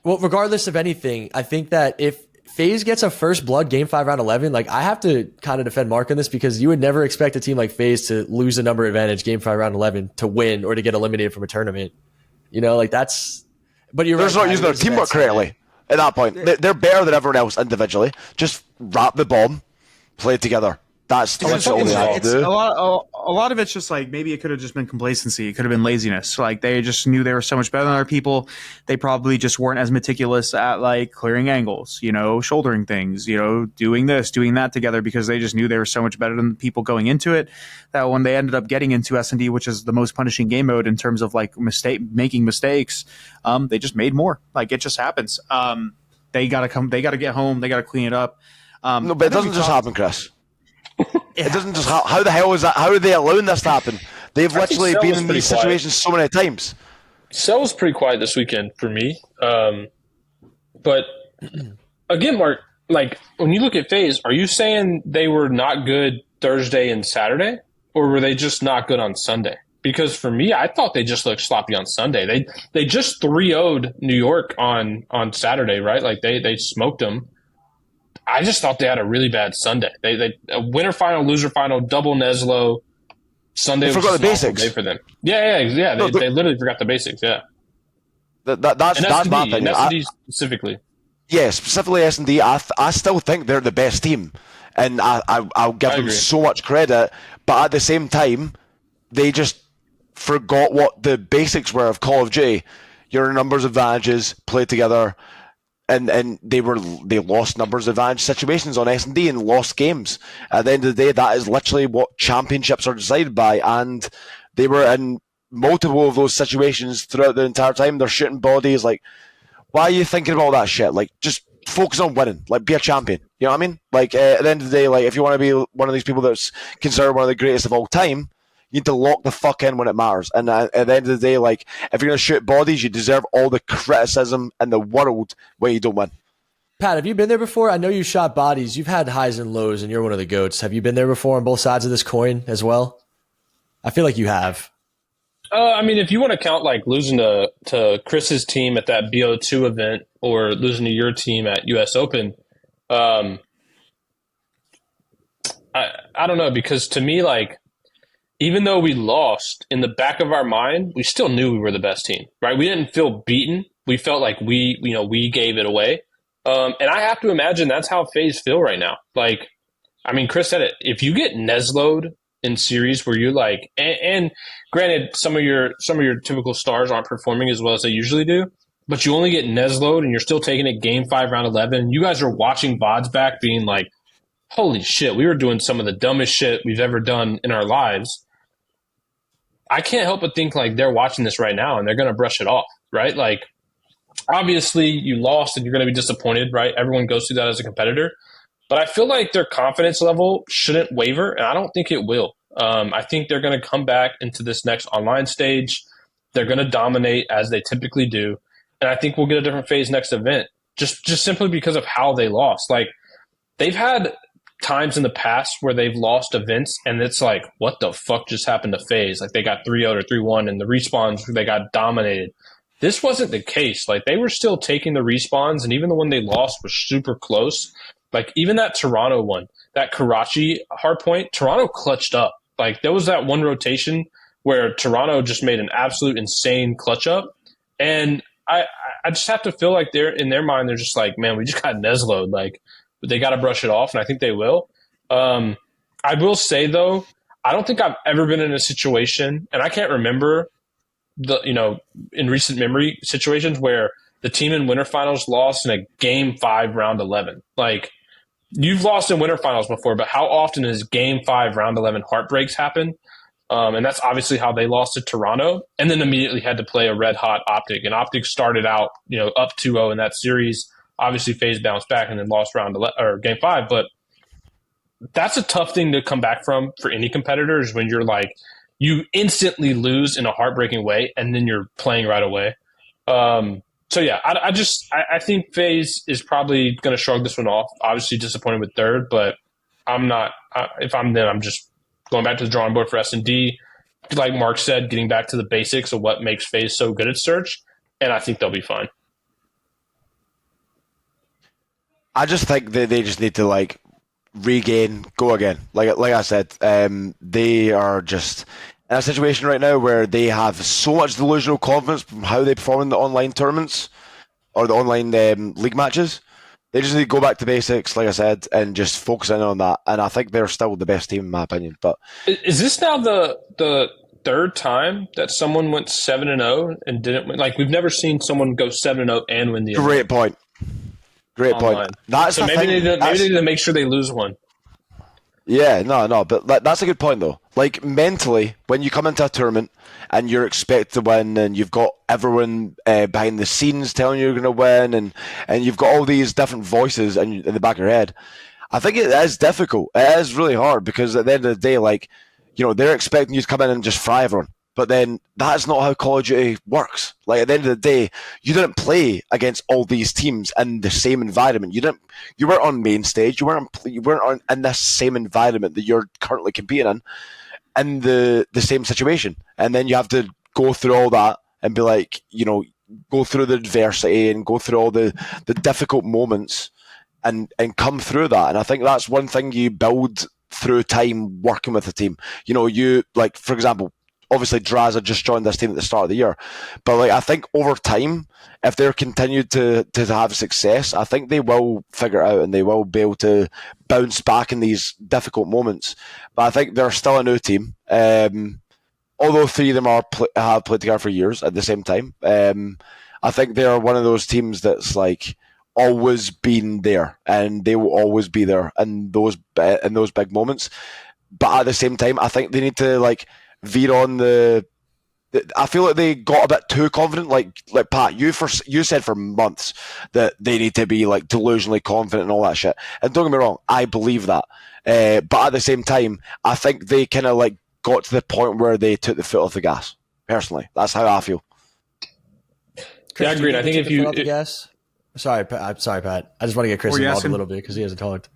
Well, regardless of anything, I think that if FaZe gets a first blood game 5 round 11, like I have to kind of defend Mark on this because you would never expect a team like FaZe to lose a number advantage game 5 round 11 to win or to get eliminated from a tournament. You know, like that's. But you're They're right. just not using their teamwork correctly at that point. They're better than everyone else individually. Just wrap the bomb, play it together. That's all they have to do. A lot of it's just like maybe it could have just been complacency. It could have been laziness. Like they just knew they were so much better than other people. They probably just weren't as meticulous at like clearing angles, shouldering things, doing this, doing that together because they just knew they were so much better than the people going into it. That when they ended up getting into S&D, which is the most punishing game mode in terms of like making mistakes, they just made more. Like it just happens. They gotta get home. They gotta clean it up. No, but it doesn't just happen, Chris. It doesn't just. How the hell is that? How are they allowing this to happen? They've literally Cell been was in pretty these quiet. situations so many times. Cell was pretty quiet this weekend for me. But again, Mark, like when you look at FaZe, are you saying they were not good Thursday and Saturday, or were they just not good on Sunday? Because for me, I thought they just looked sloppy on Sunday. They just 3-0'd New York on Saturday, right? Like they smoked them. I just thought they had a really bad Sunday. They a winner final, loser final, double Neslo. Sunday They was forgot just the an awful basics. day for them. Yeah. No, They literally forgot the basics. Yeah, That's and my S&D, opinion. and S&D specifically. Yeah, specifically S&D, I still think they're the best team, and I'll give them agree. so much credit. But at the same time, they just forgot what the basics were of Call of Duty. your numbers advantages, play together, and they lost numbers advantage situations on S&D and lost games. At the end of the day, that is literally what championships are decided by, and they were in multiple of those situations throughout the entire time. They're shooting bodies. Like, why are you thinking about that shit? Like, just focus on winning. Like, be a champion. You know what I mean? Like, at the end of the day, like, if you want to be one of these people that's considered one of the greatest of all time, you need to lock the fuck in when it matters. And at the end of the day, like, if you're going to shoot bodies, you deserve all the criticism in the world when you don't win. Pat, have you been there before? I know you shot bodies. You've had highs and lows, and you're one of the GOATs. Have you been there before on both sides of this coin as well? I feel like you have. I mean, if you want to count like losing to Chris's team at that BO2 event or losing to your team at US Open, I don't know, because to me, like, even though we lost, in the back of our mind, we still knew we were the best team, right? We didn't feel beaten. We felt like we gave it away. And I have to imagine that's how FaZe feel right now. Like, I mean, Chris said it. If you get Neslo'd in series where you're like, and granted, some of your typical stars aren't performing as well as they usually do, but you only get Neslo'd and you're still taking it game 5, round 11. You guys are watching VODs back being like, holy shit, we were doing some of the dumbest shit we've ever done in our lives. I can't help but think like they're watching this right now and they're going to brush it off, right? Like, obviously you lost and you're going to be disappointed, right? Everyone goes through that as a competitor. But I feel like their confidence level shouldn't waver, and I don't think it will. I think they're going to come back into this next online stage. They're going to dominate as they typically do. And I think we'll get a different FaZe next event, just simply because of how they lost. Like, they've had times in the past where they've lost events and it's like, what the fuck just happened to FaZe? Like, they got 3-0 or 3-1 and the respawns, they got dominated. This wasn't the case. Like, they were still taking the respawns, and even the one they lost was super close. Like, even that Toronto one, that Karachi hardpoint, Toronto clutched up. Like, there was that one rotation where Toronto just made an absolute insane clutch up. And I just have to feel like they're in their mind, they're just like, man, we just got Neslo'd. Like, they got to brush it off, and I think they will. I will say, though, I don't think I've ever been in a situation, and I can't remember in recent memory situations where the team in winter finals lost in a game 5, round 11. Like, you've lost in winter finals before, but how often does game 5, round 11 heartbreaks happen? And that's obviously how they lost to Toronto, and then immediately had to play a red hot OpTic. And OpTic started out, up 2-0 in that series. Obviously, FaZe bounced back and then lost game 5. But that's a tough thing to come back from for any competitor, is when you're like, you instantly lose in a heartbreaking way, and then you're playing right away. So yeah, I think FaZe is probably going to shrug this one off. Obviously disappointed with third, but I'm not. If I'm them, I'm just going back to the drawing board for S&D. Like Mark said, getting back to the basics of what makes FaZe so good at search, and I think they'll be fine. I just think that they just need to like regain, go again. Like I said, they are just in a situation right now where they have so much delusional confidence from how they perform in the online tournaments or the online league matches. They just need to go back to basics, like I said, and just focus in on that. And I think they're still the best team in my opinion. But is this now the third time that someone went 7-0 and didn't win? Like, we've never seen someone go 7-0 and win the event. Great point. Great Online. point. That's so the maybe thing. they need to make sure they lose one. Yeah, no, but that's a good point though. Like, mentally, when you come into a tournament and you're expected to win, and you've got everyone behind the scenes telling you you're going to win, and you've got all these different voices in the back of your head, I think it is difficult. It is really hard, because at the end of the day, like, they're expecting you to come in and just fry everyone. But then that's not how Call of Duty works. Like, at the end of the day, you didn't play against all these teams in the same environment. You weren't on main stage. You weren't in this same environment that you're currently competing in the same situation. And then you have to go through all that and be like, go through the adversity and go through all the difficult moments and come through that. And I think that's one thing you build through time working with a team. You, like, for example, obviously Drazah just joined this team at the start of the year, but like, I think over time, if they're continued to have success, I think they will figure it out and they will be able to bounce back in these difficult moments. But I think they're still a new team, although three of them have played together for years at the same time. I think they're one of those teams that's like always been there, and they will always be there in those big moments. But at the same time, I think they need to like veer on the. I feel like they got a bit too confident. Like Pat, you said for months that they need to be like delusionally confident and all that shit. And don't get me wrong, I believe that. But at the same time, I think they kind of like got to the point where they took the foot off the gas. Personally, that's how I feel. Yeah, I agree. I think if you sorry, I'm sorry, Pat. I just want to get Chris involved a little bit because he hasn't talked.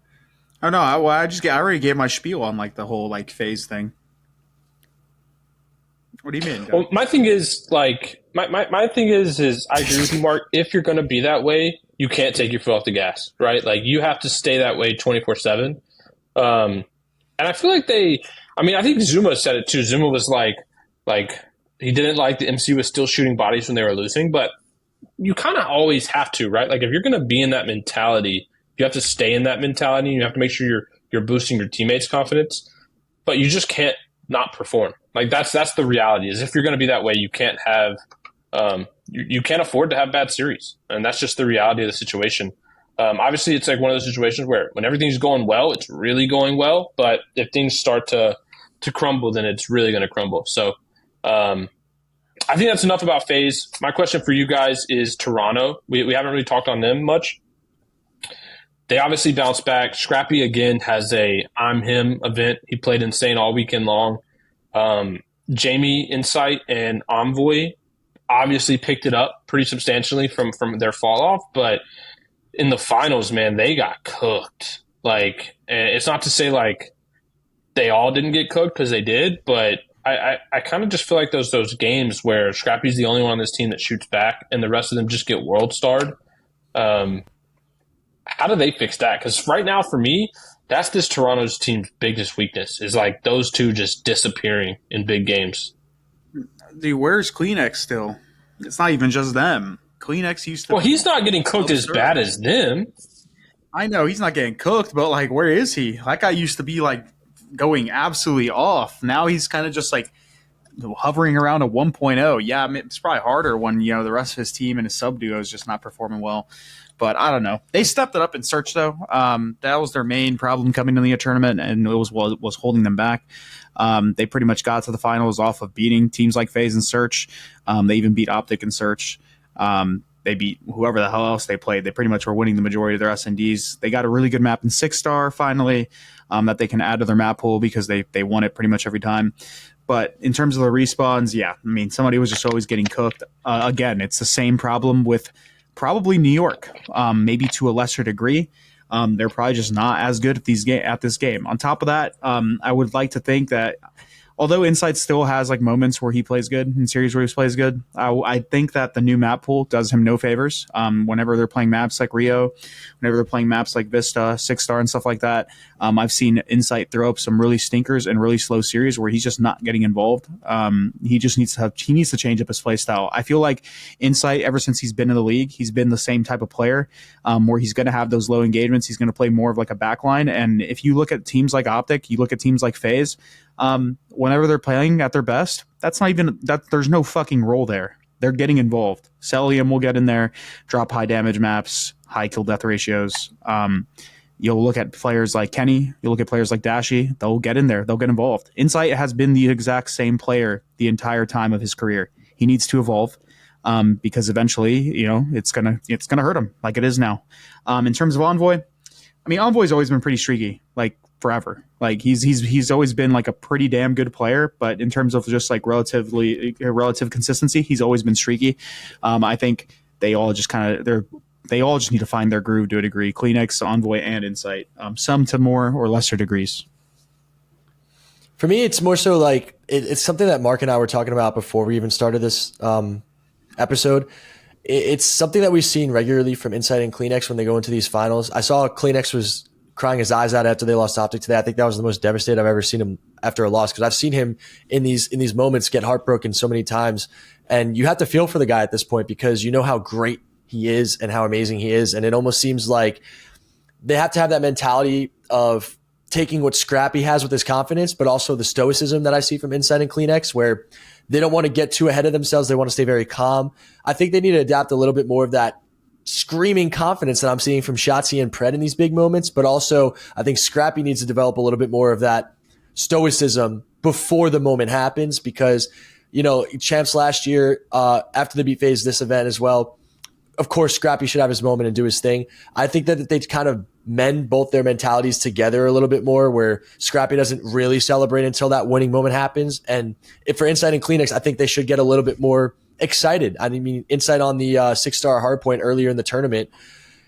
Oh no, I already gave my spiel on like the whole like FaZe thing. What do you mean? Well, my thing is like my thing is I agree with you, Mark. If you're going to be that way, you can't take your foot off the gas, right? Like you have to stay that way 24/7. And I feel like I think Zuma said it too. Zuma was like he didn't like the MC was still shooting bodies when they were losing, but you kind of always have to, right? Like if you're going to be in that mentality, you have to stay in that mentality. You have to make sure you're boosting your teammates' confidence, but you just can't not perform. Like that's the reality. Is if you're going to be that way, you can't have you can't afford to have bad series, and that's just the reality of the situation. Obviously, it's like one of those situations where when everything's going well, it's really going well, but if things start to crumble, then it's really going to crumble. So I think that's enough about FaZe. My question for you guys is Toronto. We haven't really talked on them much. They obviously bounced back. Scrappy, again, has a I'm Him event. He played insane all weekend long. Jamie, Insight, and Envoy obviously picked it up pretty substantially from their fall off, but in the finals, man, they got cooked. Like, and it's not to say like they all didn't get cooked because they did, but I kind of just feel like those games where Scrappy's the only one on this team that shoots back and the rest of them just get world starred. How do they fix that? Because right now, for me, that's this Toronto's team's biggest weakness is like those two just disappearing in big games. Dude, where's Kleenex still? It's not even just them. Kleenex used to. Well, he's not getting cooked as bad as them. I know he's not getting cooked, but like, where is he? That guy used to be like going absolutely off. Now he's kind of just like hovering around a 1.0. Yeah, I mean, it's probably harder when the rest of his team and his sub duo is just not performing well. But I don't know. They stepped it up in Search though. That was their main problem coming to the tournament, and it was holding them back. They pretty much got to the finals off of beating teams like FaZe and Search. They even beat OpTic and Search. They beat whoever the hell else they played. They pretty much were winning the majority of their SNDs. They got a really good map in 6-star finally that they can add to their map pool because they won it pretty much every time. But in terms of the respawns, yeah, I mean, somebody was just always getting cooked. Again, it's the same problem with probably New York, maybe to a lesser degree. They're probably just not as good at this game. On top of that, I would like to think that although Insight still has like moments where he plays good in series where he plays good, I think that the new map pool does him no favors. Whenever they're playing maps like Rio, whenever they're playing maps like Vista, 6-star and stuff like that, I've seen Insight throw up some really stinkers and really slow series where he's just not getting involved. He just needs to change up his play style. I feel like Insight, ever since he's been in the league, he's been the same type of player where he's going to have those low engagements. He's going to play more of like a backline. And if you look at teams like OpTic, you look at teams like FaZe, whenever they're playing at their best, that's not even that. There's no fucking role there. They're getting involved. Cellium will get in there, drop high damage maps, high kill death ratios. You'll look at players like Kenny. You'll look at players like Dashy. They'll get in there. They'll get involved. Insight has been the exact same player the entire time of his career. He needs to evolve because eventually, it's gonna hurt him like it is now. In terms of Envoy, I mean, Envoy's always been pretty streaky, like forever. Like he's always been like a pretty damn good player, but in terms of just like relative consistency, he's always been streaky. I think they all just need to find their groove to a degree. Kleenex, Envoy, and Insight. Some to more or lesser degrees. For me, it's more so like it's something that Mark and I were talking about before we even started this episode. It's something that we've seen regularly from Insight and Kleenex when they go into these finals. I saw Kleenex was crying his eyes out after they lost OpTic today. I think that was the most devastated I've ever seen him after a loss, because I've seen him in these moments get heartbroken so many times. And you have to feel for the guy at this point because you know how great he is and how amazing he is. And it almost seems like they have to have that mentality of taking what Scrappy has with his confidence, but also the stoicism that I see from Insight and Kleenex, where They don't want to get too ahead of themselves. They want to stay very calm. I think they need to adapt a little bit more of that screaming confidence that I'm seeing from Shotzzy and Pred in these big moments, but also I think Scrappy needs to develop a little bit more of that stoicism before the moment happens, because, you know, champs last year, after they beat FaZe this event as well, of course, Scrappy should have his moment and do his thing. I think that they kind of mend both their mentalities together a little bit more, where Scrappy doesn't really celebrate until that winning moment happens. And if for Insight and Kleenex, I think they should get a little bit more excited. I mean, Insight on the 6-star hardpoint earlier in the tournament,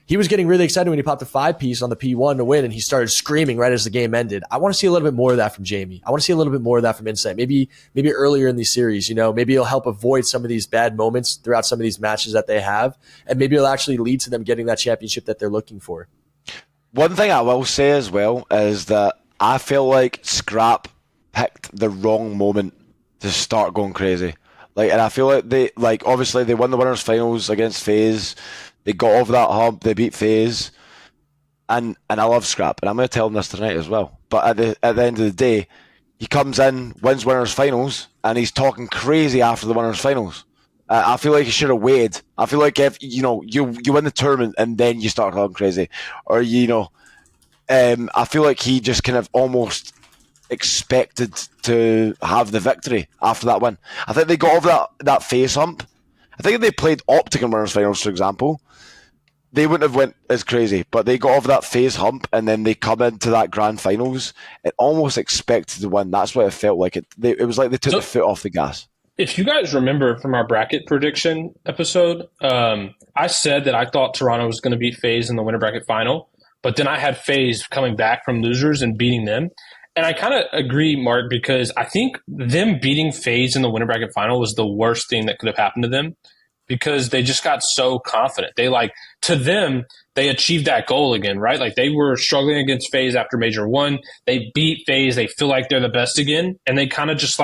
he was getting really excited when he popped the 5-piece on the P1 to win, and he started screaming right as the game ended. I want to see a little bit more of that from Jamie. I want to see a little bit more of that from Insight. Maybe earlier in these series, you know, maybe it'll help avoid some of these bad moments throughout some of these matches that they have, and maybe it'll actually lead to them getting that championship that they're looking for. One thing I will say as well is that I feel like Scrap picked the wrong moment to start going crazy. And I feel like obviously they won the winners finals against FaZe. They got over that hump. They beat FaZe, and I love Scrap, and I'm going to tell him this tonight as well. But at the end of the day, he comes in, wins winners finals, and he's talking crazy after the winners finals. I feel like he should have waited. I feel like if you win the tournament and then you start talking crazy, or I feel like he just kind of almost expected to have the victory after that win. I think they got over that FaZe hump. I think if they played OpTic in winners finals, for example, they wouldn't have went as crazy, but they got over that FaZe hump, and then they come into that grand finals and almost expected to win. That's what it felt like. It was like they took the foot off the gas. If you guys remember from our bracket prediction episode, I said that I thought Toronto was going to beat FaZe in the winter bracket final, but then I had FaZe coming back from losers and beating them. And I kind of agree, Mark, because I think them beating FaZe in the winter bracket final was the worst thing that could have happened to them, because they just got so confident. To them, they achieved that goal again, right? Like, they were struggling against FaZe after Major 1. They beat FaZe. They feel like they're the best again. And they kind of just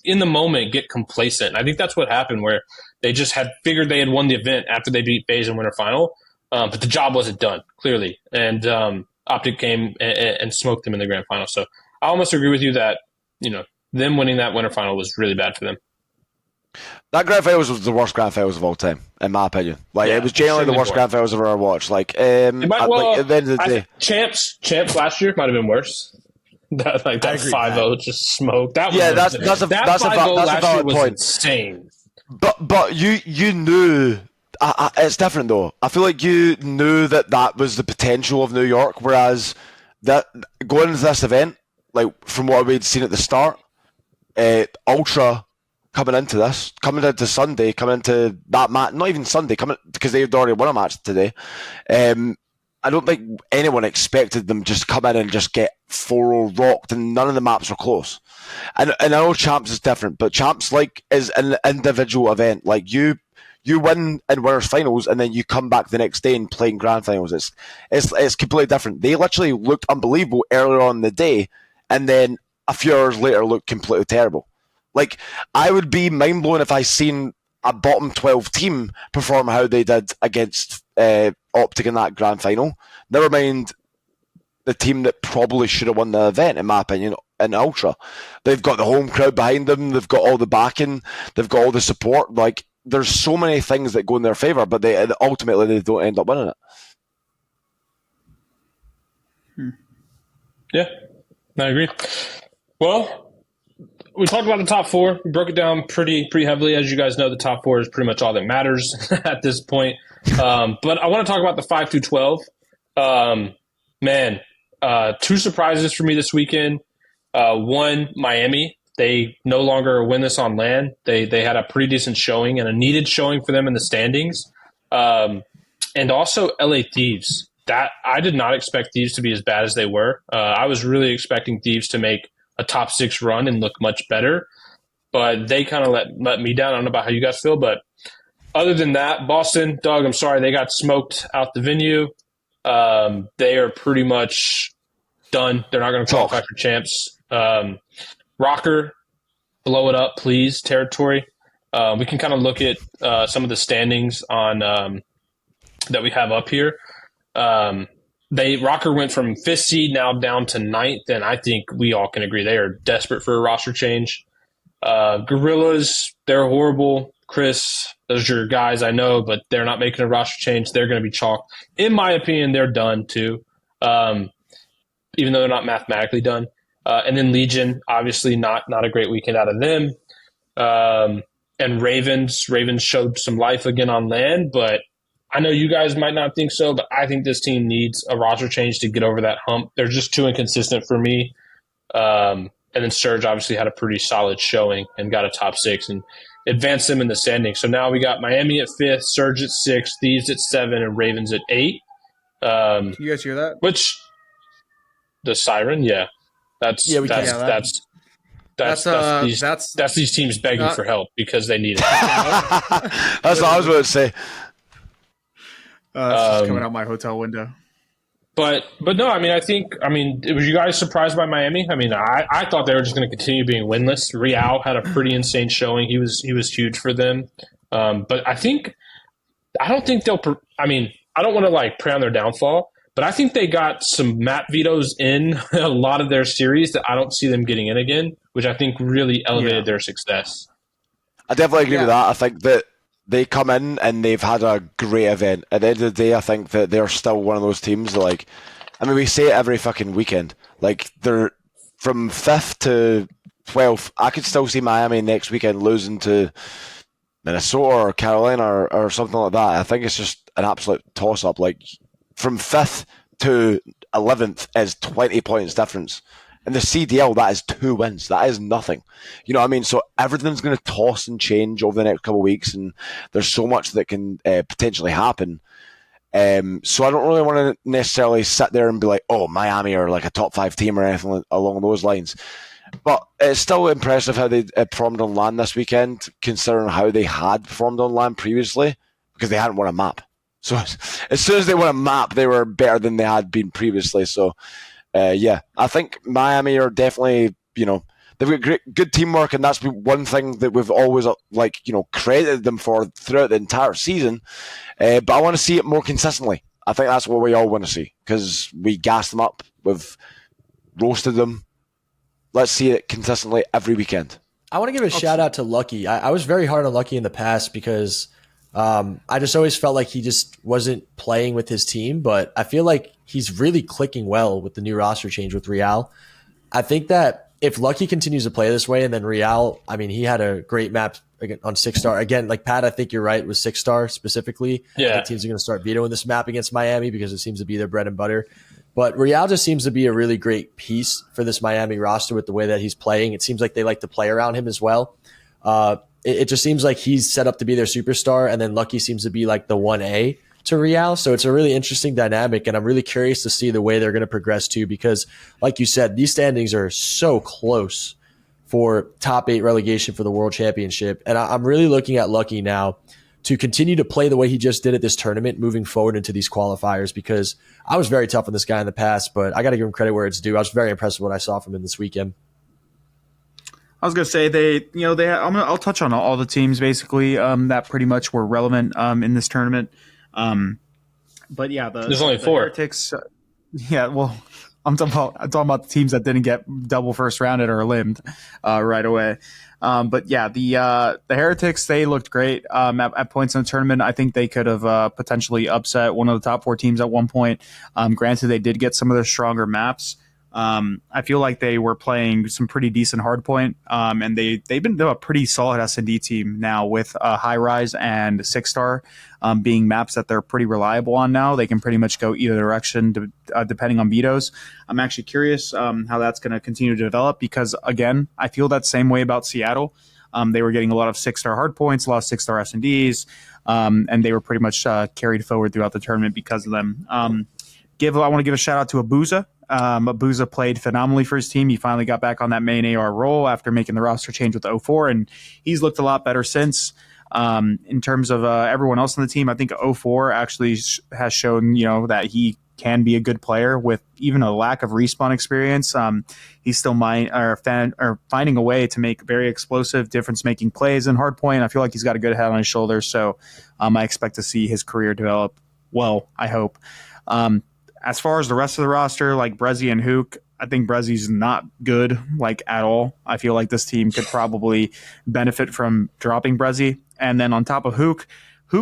in the moment get complacent. And I think that's what happened, where they just had figured they had won the event after they beat FaZe in winter final. But the job wasn't done, clearly. And OpTic came and smoked them in the grand final. So I almost agree with you that, them winning that winter final was really bad for them. That grand finals was the worst grand finals of all time, in my opinion. It was generally the worst grand finals I've ever watched. At the end of the day, champs last year might have been worse. That 5-0 just smoked. That's a valid point. Insane. But you knew. It's different though. I feel like you knew that was the potential of New York, whereas that going into this event, from what we'd seen at the start, Ultra coming into Sunday, coming into that match, not even Sunday, because they'd already won a match today. I don't think anyone expected them just come in and just get 4-0 rocked, and none of the maps were close. And I know Champs is different, but Champs is an individual event. You win in winners finals, and then you come back the next day and play in grand finals. It's completely different. They literally looked unbelievable earlier on in the day, and then a few hours later looked completely terrible. I would be mind blown if I seen a bottom 12 team perform how they did against OpTic in that grand final. Never mind the team that probably should have won the event, in my opinion, in Ultra. They've got the home crowd behind them. They've got all the backing. They've got all the support. There's so many things that go in their favor, but ultimately they don't end up winning it. Yeah, I agree. Well, we talked about the top 4. We broke it down pretty heavily. As you guys know, the top 4 is pretty much all that matters at this point. But I want to talk about the 5 through 12. 2 surprises for me this weekend. One, Miami. They no longer win this on LAN. They had a pretty decent showing and a needed showing for them in the standings. And also LA Thieves. That I did not expect Thieves to be as bad as they were. I was really expecting Thieves to make a top 6 run and look much better, but they kind of let me down. I don't know about how you guys feel, but other than that, Boston, Doug, I'm sorry, they got smoked out the venue. They are pretty much done. They're not going to qualify for champs. Rocker, blow it up, please, territory. We can kind of look at some of the standings on that we have up here. Rocker went from 5th seed now down to 9th, and I think we all can agree they are desperate for a roster change. Gorillas, they're horrible. Chris, those are your guys, I know, but they're not making a roster change. They're going to be chalked. In my opinion, they're done too, even though they're not mathematically done. And then Legion, obviously not a great weekend out of them. And Ravens showed some life again on land, but I know you guys might not think so, but I think this team needs a roster change to get over that hump. They're just too inconsistent for me. And then Surge obviously had a pretty solid showing and got a top 6 and advanced them in the standing. So now we got Miami at 5th, Surge at 6th, Thieves at 7, and Ravens at 8. Can you guys hear that? Which the siren, yeah, that's these teams begging for help because they need it. That's what I was about to say. It's just coming out my hotel window. But no, was you guys surprised by Miami? I mean, I thought they were just going to continue being winless. Real had a pretty insane showing. He was huge for them. But I don't think they'll. I don't want to like prey on their downfall, but I think they got some map vetoes in a lot of their series that I don't see them getting in again, which I think really elevated their success. I definitely agree with that. I think that they come in and they've had a great event. At the end of the day, I think that they're still one of those teams that, we say it every fucking weekend. Like, they're from 5th to 12th. I could still see Miami next weekend losing to Minnesota or Carolina or something like that. I think it's just an absolute toss-up. Like, from 5th to 11th is 20 points difference. In the CDL, that is 2 wins. That is nothing. You know what I mean? So everything's going to toss and change over the next couple of weeks, and there's so much that can potentially happen. So I don't really want to necessarily sit there and be like, oh, Miami are like a top 5 team or anything along those lines. But it's still impressive how they performed on land this weekend, considering how they had performed on land previously, because they hadn't won a map. So as soon as they won a map, they were better than they had been previously. So I think Miami are definitely, they've got good teamwork, and that's one thing that we've always credited them for throughout the entire season. But I want to see it more consistently. I think that's what we all want to see, because we gassed them up, we've roasted them. Let's see it consistently every weekend. I want to give a shout out to Lucky. I was very hard on Lucky in the past because I just always felt like he just wasn't playing with his team, but I feel like he's really clicking well with the new roster change with Real. I think that if Lucky continues to play this way, and then Real, he had a great map on 6-star. Again, like Pat, I think you're right, with 6-star specifically. Yeah. I think teams are going to start vetoing this map against Miami because it seems to be their bread and butter. But Real just seems to be a really great piece for this Miami roster with the way that he's playing. It seems like they like to play around him as well. It just seems like he's set up to be their superstar, and then Lucky seems to be like the 1A to Real. So it's a really interesting dynamic, and I'm really curious to see the way they're going to progress too, because like you said, these standings are so close for top 8 relegation for the World Championship. And I'm really looking at Lucky now to continue to play the way he just did at this tournament moving forward into these qualifiers, because I was very tough on this guy in the past, but I got to give him credit where it's due. I was very impressed with what I saw from him this weekend. I was going to say I'll touch on all the teams basically that pretty much were relevant in this tournament. But yeah, there's only 4. Heretics. I'm talking about the teams that didn't get double first rounded or limbed right away. But yeah, the Heretics, they looked great at points in the tournament. I think they could have potentially upset one of the top 4 teams at one point. Granted, they did get some of their stronger maps. I feel like they were playing some pretty decent hardpoint, and they've been a pretty solid S&D team now with High Rise and 6-star being maps that they're pretty reliable on now. They can pretty much go either direction depending on vetoes. I'm actually curious how that's going to continue to develop, because, again, I feel that same way about Seattle. They were getting a lot of 6-star hardpoints, a lot of 6-star S&Ds, and they were pretty much carried forward throughout the tournament because of them. I want to give a shout out to aBeZy. aBeZy played phenomenally for his team. He finally got back on that main AR role after making the roster change with 04, and he's looked a lot better since. In terms of everyone else on the team, I think 04 actually has shown, that he can be a good player with even a lack of respawn experience. He's still finding a way to make very explosive, difference-making plays in hardpoint. I feel like he's got a good head on his shoulders, so I expect to see his career develop well, I hope. As far as the rest of the roster, like Brezzy and Hook, I think aBeZy's not good, like, at all. I feel like this team could probably benefit from dropping aBeZy. And then on top of Hook,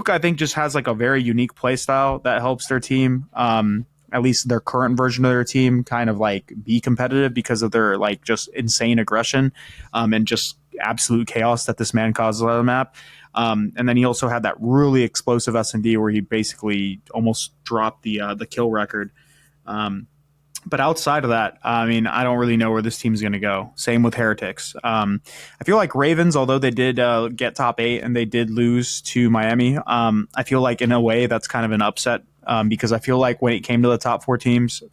I think just has like a very unique play style that helps their team, at least their current version of their team, kind of like be competitive because of their like just insane aggression and just absolute chaos that this man causes on the map. And then he also had that really explosive S&D where he basically almost dropped the kill record. But outside of that, I mean, I don't really know where this team's going to go. Same with Heretics. I feel like Ravens, although they did get top 8 and they did lose to Miami, I feel like in a way that's kind of an upset because I feel like when it came to the top 4 teams,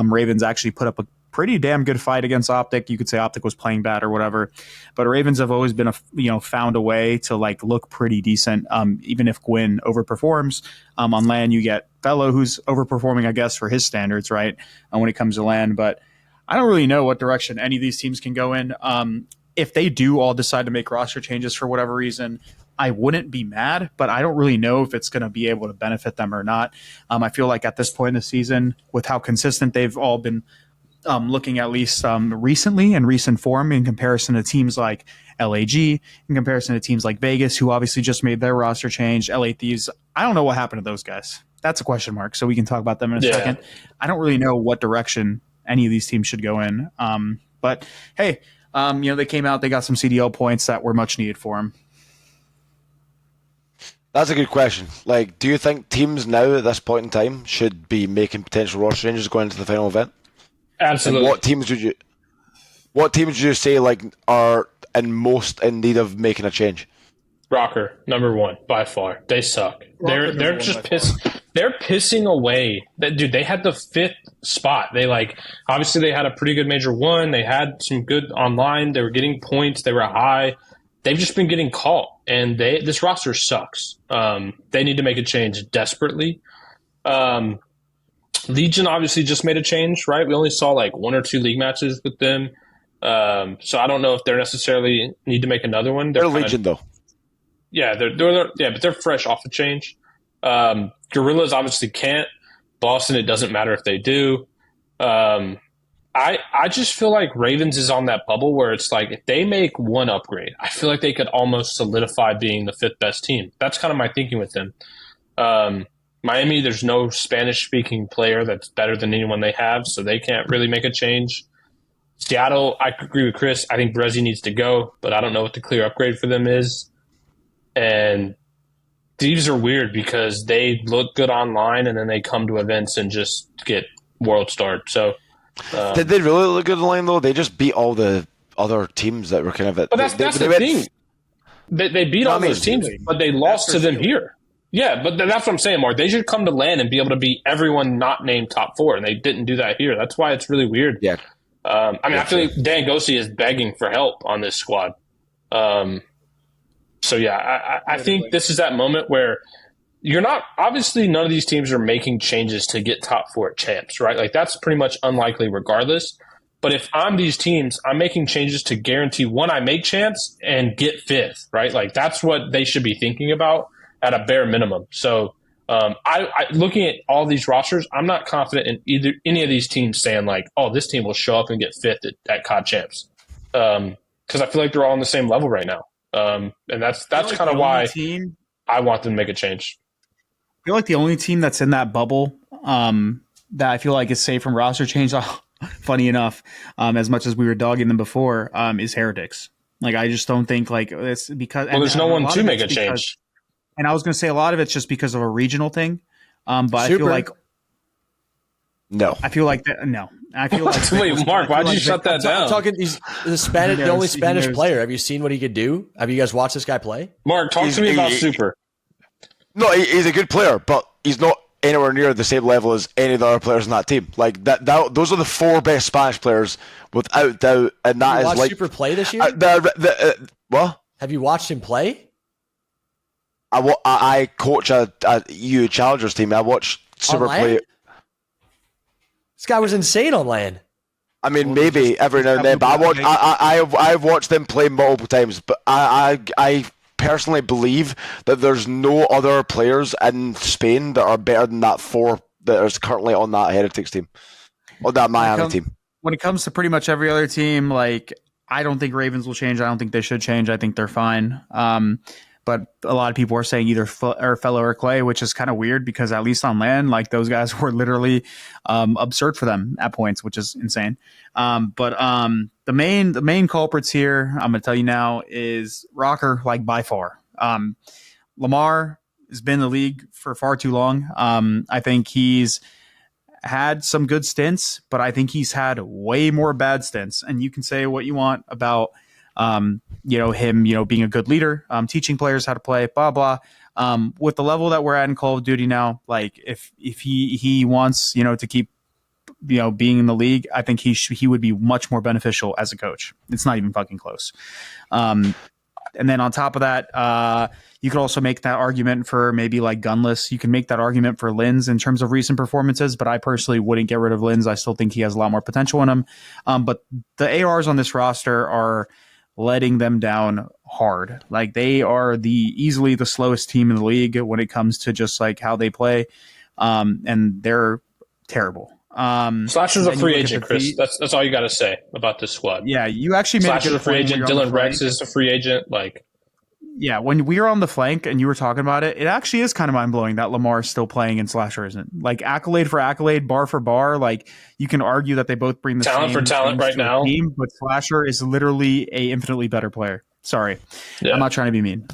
Ravens actually put up a pretty damn good fight against OpTic. You could say OpTic was playing bad or whatever, but Ravens have always been found a way to like look pretty decent. Even if Gwyn overperforms on LAN, you get Fellow who's overperforming, I guess, for his standards, right? When it comes to LAN, but I don't really know what direction any of these teams can go in. If they do all decide to make roster changes for whatever reason, I wouldn't be mad, but I don't really know if it's going to be able to benefit them or not. I feel like at this point in the season, with how consistent they've all been looking at least recently in recent form in comparison to teams like LAG, in comparison to teams like Vegas, who obviously just made their roster change, LA Thieves, I don't know what happened to those guys. That's a question mark, so we can talk about them in a second. I don't really know what direction any of these teams should go in. But hey, they came out, they got some CDL points that were much needed for them. That's a good question. Like, do you think teams now at this point in time should be making potential roster changes going into the final event? Absolutely. And what teams would you say like are most in need of making a change? Rocker, number 1 by far. They suck. They're just they're pissing away. Dude, they had the 5th spot. They obviously they had a pretty good Major 1. They had some good online. They were getting points. They were high. They've just been getting caught, and this roster sucks. They need to make a change desperately. Legion obviously just made a change, right? We only saw 1 or 2 league matches with them. So I don't know if they're necessarily need to make another one. They're Legion, though. Yeah, but they're fresh off a change. Gorillas obviously can't. Boston, it doesn't matter if they do. I just feel like Ravens is on that bubble where it's if they make one upgrade, I feel like they could almost solidify being the 5th best team. That's kind of my thinking with them. Miami, there's no Spanish-speaking player that's better than anyone they have, so they can't really make a change. Seattle, I agree with Chris. I think aBeZy needs to go, but I don't know what the clear upgrade for them is. And Thieves are weird because they look good online and then they come to events and just get world starred. So did they really look good online though? They just beat all the other teams that were kind of But that's the thing. They beat all those teams, but they lost to them here. Yeah, but that's what I'm saying, Mark. They should come to LAN and be able to beat everyone not named top 4, and they didn't do that here. That's why it's really weird. Yeah. I feel like Dan Gossi is begging for help on this squad. So, yeah, I think this is that moment where you're not – obviously none of these teams are making changes to get top 4 at champs, right? That's pretty much unlikely regardless. But if I'm these teams, I'm making changes to guarantee, 1, I make champs and get 5th, right? That's what they should be thinking about at a bare minimum. So I looking at all these rosters, I'm not confident in any of these teams saying this team will show up and get 5th at COD champs. Because I feel like they're all on the same level right now. And that's kind of why I want them to make a change. I feel like the only team that's in that bubble that I feel like is safe from roster change, funny enough, as much as we were dogging them before, is Heretics. I just don't think it's because... Well, there's no one to make a change. And I was going to say a lot of it's just because of a regional thing. But I feel like... No. I feel like that... No. I feel like... Wait, Mark, why'd you shut that down? I'm talking the only Spanish player. Have you seen what he could do? Have you guys watched this guy play? Mark, talk to me about Super. No, he's a good player, but he's not anywhere near the same level as any of the other players in that team. Those are the 4 best Spanish players, without doubt, and that Have you is watched Super play this year? What? Have you watched him play? I coach a EU Challengers team. I watch Super play. This guy was insane on LAN. I mean, maybe every now and then, but I've watched them play multiple times. But I personally believe that there's no other players in Spain that are better than that 4 that is currently on that Heretics team, or that Miami team. when it comes to pretty much every other team, like I don't think Ravens will change. I don't think they should change. I think they're fine. But a lot of people are saying either Fellow or Clay, which is kind of weird because at least on land, like those guys were literally absurd for them at points, which is insane. But the main culprits here, I'm gonna tell you now, is Rocker, like by far. Lamar has been in the league for far too long. I think he's had some good stints, but I think he's had way more bad stints. And you can say what you want about him, being a good leader, teaching players how to play, blah blah. With the level that we're at in Call of Duty now, like if he wants to keep being in the league, I think he would be much more beneficial as a coach. It's not even fucking close. And then on top of that, you could also make that argument for maybe like Gunless. You can make that argument for Lins in terms of recent performances, but I personally wouldn't get rid of Lins. I still think he has a lot more potential in him. But the ARs on this roster are letting them down hard. Like they are easily the slowest team in the league when it comes to just like how they play. And they're terrible. Slasher's a free agent, Chris. That's all you got to say about this squad. Yeah, you actually made Slasher's a free agent. Dylan Rex is a free agent. Like, yeah, when we were on the flank and you were talking about it, it actually is kind of mind blowing that Lamar is still playing and Slasher isn't. Like accolade for accolade, bar for bar. Like you can argue that they both bring the talent same for talent right now. Team, but Slasher is literally a infinitely better player. Sorry, yeah. I'm not trying to be mean.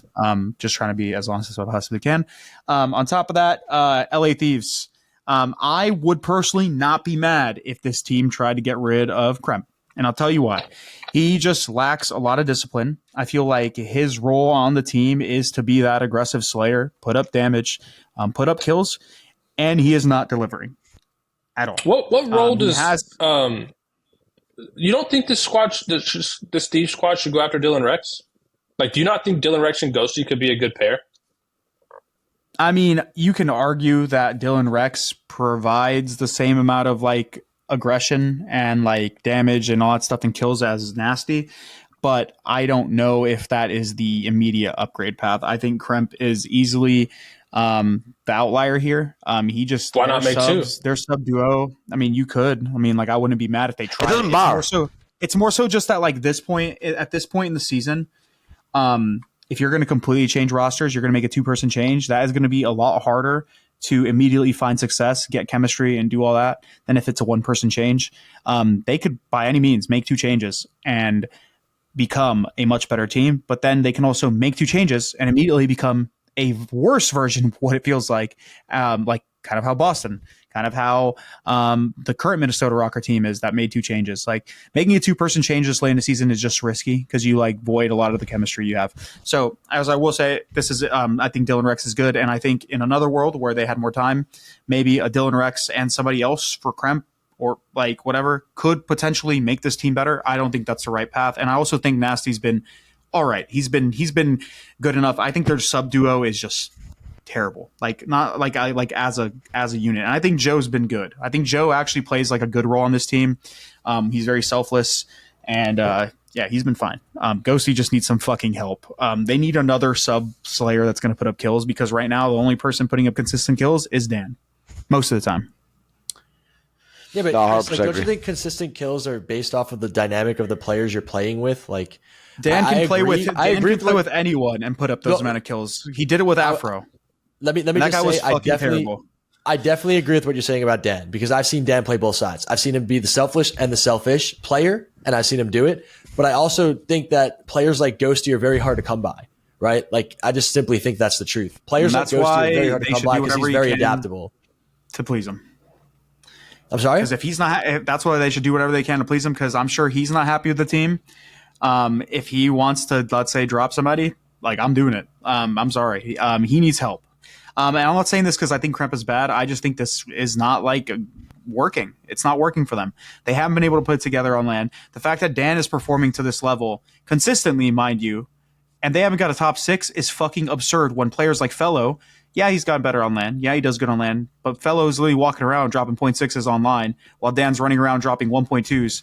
Just trying to be as honest as I possibly can. On top of that, LA Thieves. I would personally not be mad if this team tried to get rid of Kremp. And I'll tell you why. He just lacks a lot of discipline. I feel like his role on the team is to be that aggressive slayer, put up damage, put up kills, and he is not delivering at all. What role does you don't think this Steve squad should go after Dylan Rex? Like, do you not think Dylan Rex and Ghosty could be a good pair? I mean, you can argue that Dylan Rex provides the same amount of like aggression and like damage and all that stuff and kills as Nasty, but I don't know if that is the immediate upgrade path. I think Kremp is easily the outlier here. He just why not make two? Their sub duo. I mean, you could. I mean, like I wouldn't be mad if they tried. It doesn't matter. It's more so just that like at this point in the season, if you're going to completely change rosters, you're going to make a 2-person change. That is going to be a lot harder to immediately find success, get chemistry, and do all that than if it's a 1-person change. They could, by any means, make 2 changes and become a much better team. But then they can also make 2 changes and immediately become a worse version of what it feels like kind of how Boston, kind of how the current Minnesota Rocker team is that made 2 changes. Like making a 2-person change this late in the season is just risky because you like void a lot of the chemistry you have. So as I will say, this is I think Dylan Rex is good, and I think in another world where they had more time, maybe a Dylan Rex and somebody else for Kremp or like whatever could potentially make this team better. I don't think that's the right path, and I also think Nasty's been all right. He's been good enough. I think their sub duo is just terrible. Like not like I like as a unit. And I think Joe's been good. I think Joe actually plays like a good role on this team. He's very selfless and yeah, he's been fine. Ghosty just needs some fucking help. They need another sub slayer that's going to put up kills because right now the only person putting up consistent kills is Dan most of the time. Yeah, but don't you think consistent kills are based off of the dynamic of the players you're playing with? Like Dan can play with anyone and put up those amount of kills. He did it with Afro. Let me just say, I definitely agree with what you're saying about Dan because I've seen Dan play both sides. I've seen him be the selfish and the selfish player, and I've seen him do it. But I also think that players like Ghosty are very hard to come by, right? Like I just simply think that's the truth. Players like Ghosty are very hard to come by because he's very adaptable. To please him. I'm sorry? Because if he's not, that's why they should do whatever they can to please him. Because I'm sure he's not happy with the team. If he wants to, let's say, drop somebody, like I'm doing it. I'm sorry. He needs help. And I'm not saying this because I think Kremp is bad. I just think this is not like working. It's not working for them. They haven't been able to put it together on land. The fact that Dan is performing to this level consistently, mind you, and they haven't got a top 6 is fucking absurd when players like Fellow, yeah, he's gotten better on land. Yeah, he does good on land. But Fellow is literally walking around dropping 0.6s online while Dan's running around dropping 1.2s.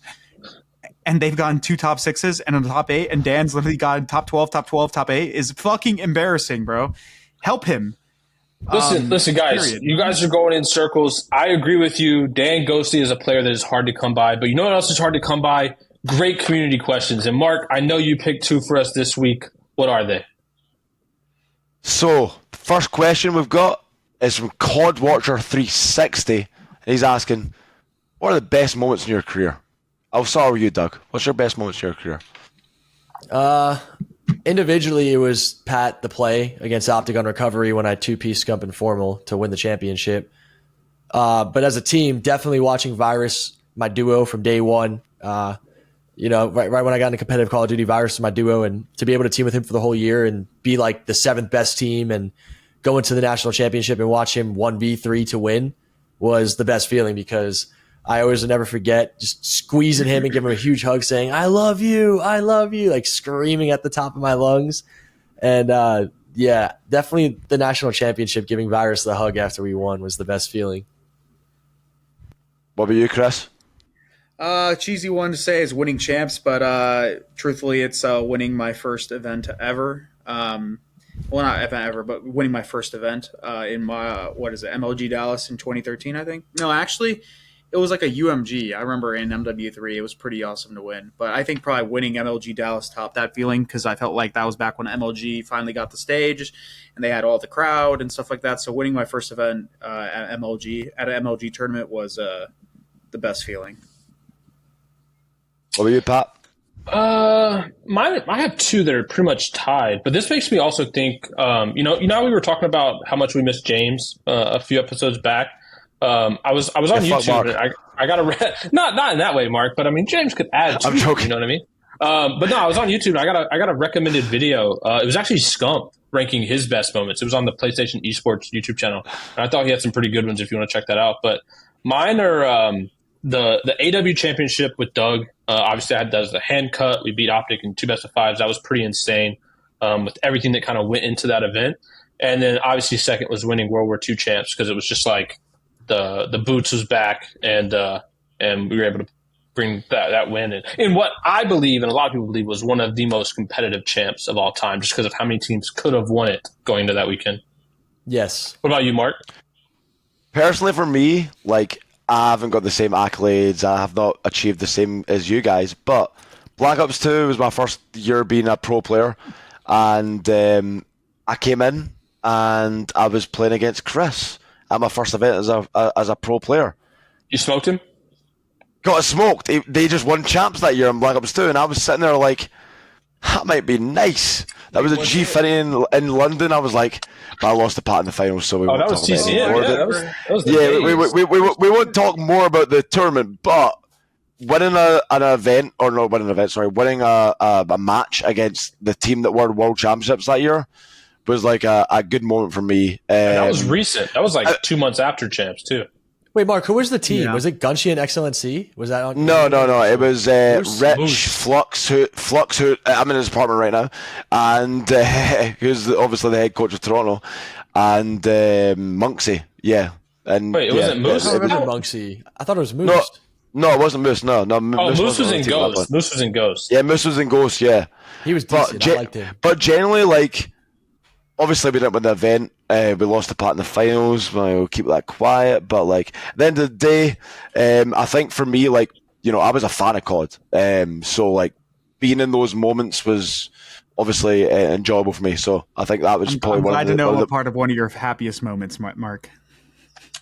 And they've gotten 2 top 6s and a top 8, and Dan's literally got top 12, top 8 is fucking embarrassing, bro. Help him. Listen, guys. Period. You guys are going in circles. I agree with you. Dan Ghosty is a player that is hard to come by. But you know what else is hard to come by? Great community questions. And Mark, I know you picked 2 for us this week. What are they? So, the first question we've got is from COD Watcher 360. And he's asking, what are the best moments in your career? I'll start with you, Doug. What's your best moments in your career? Individually, it was Pat the play against OpTic on recovery when I 2-piece Scump and Formal to win the championship. But as a team, definitely watching Virus, my duo from day one. Right when I got into competitive Call of Duty, Virus was my duo, and to be able to team with him for the whole year and be like the 7th best team and go into the national championship and watch him 1v3 to win was the best feeling, because I always will never forget just squeezing him and giving him a huge hug saying, I love you, like screaming at the top of my lungs. And definitely the national championship, giving Virus the hug after we won was the best feeling. What about you, Chris? Cheesy one to say is winning champs, but truthfully, it's winning my first event ever. Well, not event ever, but winning my first event in my MLG Dallas in 2013, I think. No, actually, it was like a UMG. I remember in MW3, it was pretty awesome to win. But I think probably winning MLG Dallas topped that feeling, because I felt like that was back when MLG finally got the stage and they had all the crowd and stuff like that. So winning my first event at an MLG tournament was the best feeling. What about you, Pat? I have 2 that are pretty much tied, but this makes me also think, we were talking about how much we missed James a few episodes back. I was on YouTube. And I got not in that way, Mark, but I mean, James could add to I'm joking. You know what I mean? But no, I was on YouTube. And I got a recommended video. It was actually Scump ranking his best moments. It was on the PlayStation Esports YouTube channel, and I thought he had some pretty good ones if you want to check that out. But mine are the AW Championship with Doug. Obviously, I had the hand cut. We beat OpTic in 2 best-of-5s. That was pretty insane with everything that kind of went into that event. And then obviously second was winning World War II champs, because it was just like the boots was back, and we were able to bring that win in what I believe and a lot of people believe was one of the most competitive champs of all time, just because of how many teams could have won it going into that weekend. Yes. What about you, Mark? Personally, for me, I haven't got the same accolades. I have not achieved the same as you guys. But Black Ops 2 was my first year being a pro player. And I came in and I was playing against Chris at my first event as a pro player. You smoked him? Got smoked. They just won champs that year in Black Ops 2. And I was sitting there like, that might be nice. That was a G50 in London. I was like, but I lost the Pat in the finals, so we won't that was talk about it TCN. anymore. That was the we won't talk more about the tournament, but winning winning a match against the team that won world championships that year was like a good moment for me. That was recent. That was like 2 months after champs too. Wait, Mark, who was the team? Yeah. Was it Gunshi and XLNC? Was that on? No. It was Rich, Moose. Flux, who I'm in his apartment right now, and who's obviously the head coach of Toronto, and Monksy. Yeah. And Wait, it wasn't Moose? I remember Monksy. I thought it was Moose. No, it wasn't Moose. No. Moose was wasn't on in the team at that Ghost. point. Moose was in Ghost. Yeah, Moose was in Ghost. Yeah, He was decent. I liked him. But generally, obviously we didn't win the event. We lost the Pat in the finals. We'll keep that quiet. But at the end of the day, I think for me, I was a fan of COD. So being in those moments was obviously enjoyable for me. So I think that was probably I'm one glad of the. to know one of what the- part of one of your happiest moments, Mark.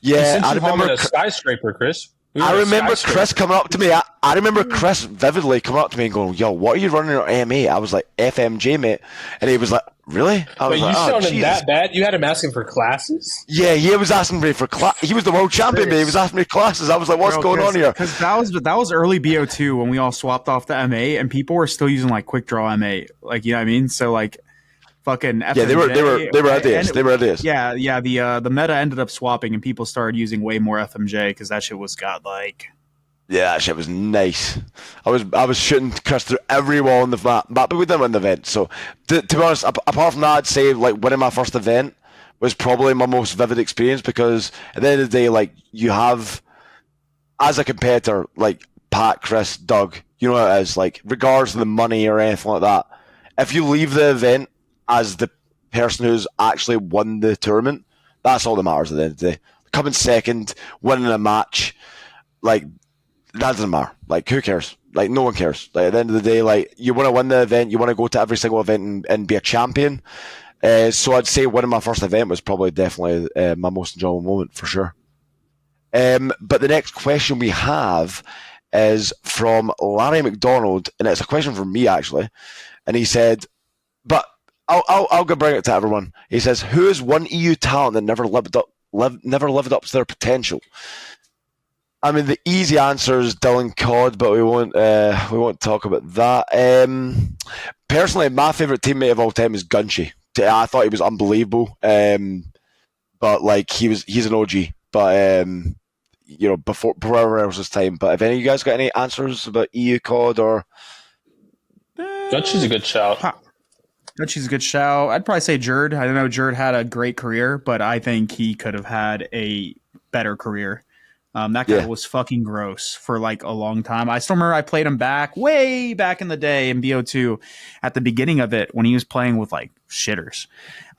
yeah, Since I you home remember. in a skyscraper, Chris. We were I in a remember skyscraper. Chris coming up to me. I remember Chris vividly coming up to me and going, "Yo, what are you running your AMA?" I was like, "FMJ, mate," and he was like, "Really?" I was Wait, you like, "Oh, sounded Jesus." that bad? You had him asking for classes? Yeah, he was asking me for class. He was the world champion, man. He was asking me classes. I was like, "What's going on here?" Because that was early BO2 when we all swapped off the MA, and people were still using quick draw MA. You know what I mean? So fucking FMJ, Yeah, they were idiots. They were idiots. Yeah. The meta ended up swapping, and people started using way more FMJ because that shit was Yeah, that shit was nice. I was shooting Chris through every wall on the map, but we didn't win the event. So to be honest, apart from that, I'd say winning my first event was probably my most vivid experience, because at the end of the day, you have as a competitor Pat, Chris, Doug, you know how it is. Regardless of the money or anything like that, if you leave the event as the person who's actually won the tournament, That's all that matters at the end of the day. Coming second, winning a match, like, that doesn't matter. Like, who cares? Like, no one cares. Like, at the end of the day, like, you want to win the event, you want to go to every single event and be a champion. So I'd say winning my first event was probably definitely my most enjoyable moment, for sure. But the next question we have is from Larry McDonald, and it's a question from me, actually. And he said, but I'll go bring it to everyone. He says, who is one EU talent that never lived up to their potential? I mean, the easy answer is Dylan Codd, but we won't talk about that. Personally, my favourite teammate of all time is Gunchy. I thought he was unbelievable, but like he's an OG. But before else's time. But have any of you guys got any answers about EU Codd or? Gunchy's a good shout. Gunchy's a good shout. I'd probably say Jerd. I don't know. Jerd had a great career, but I think he could have had a better career. That guy was fucking gross for like a long time. I still remember I played him way back in the day in BO2 at the beginning of it when he was playing with like shitters.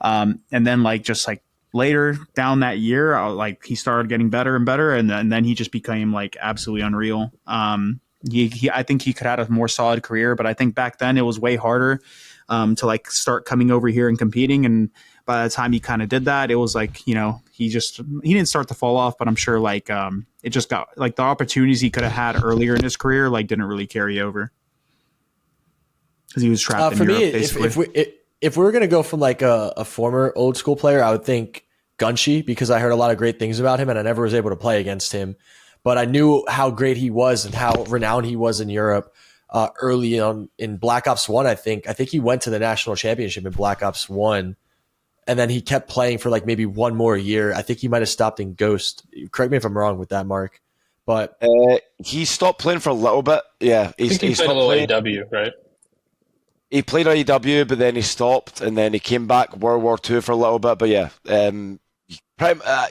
And then like just like later down that year, he started getting better and better. And then he just became like absolutely unreal. I think he could have had a more solid career, but I think back then it was way harder to like start coming over here and competing. And by the time he kind of did that, it was like, he didn't start to fall off, but I'm sure like it just got like the opportunities he could have had earlier in his career like didn't really carry over because he was trapped in Europe, basically. If we were gonna go from like a former old school player, I would think Gunchy, because I heard a lot of great things about him and I never was able to play against him, but I knew how great he was and how renowned he was in Europe early on in Black Ops 1. I think he went to the national championship in Black Ops 1. And then he kept playing for like maybe one more year. I think he might have stopped in Ghost. Correct me if I'm wrong with that, Mark. But he stopped playing for a little bit. Yeah, he played a little AEW, right? He played AEW, but then he stopped, and then he came back World War II for a little bit. But yeah,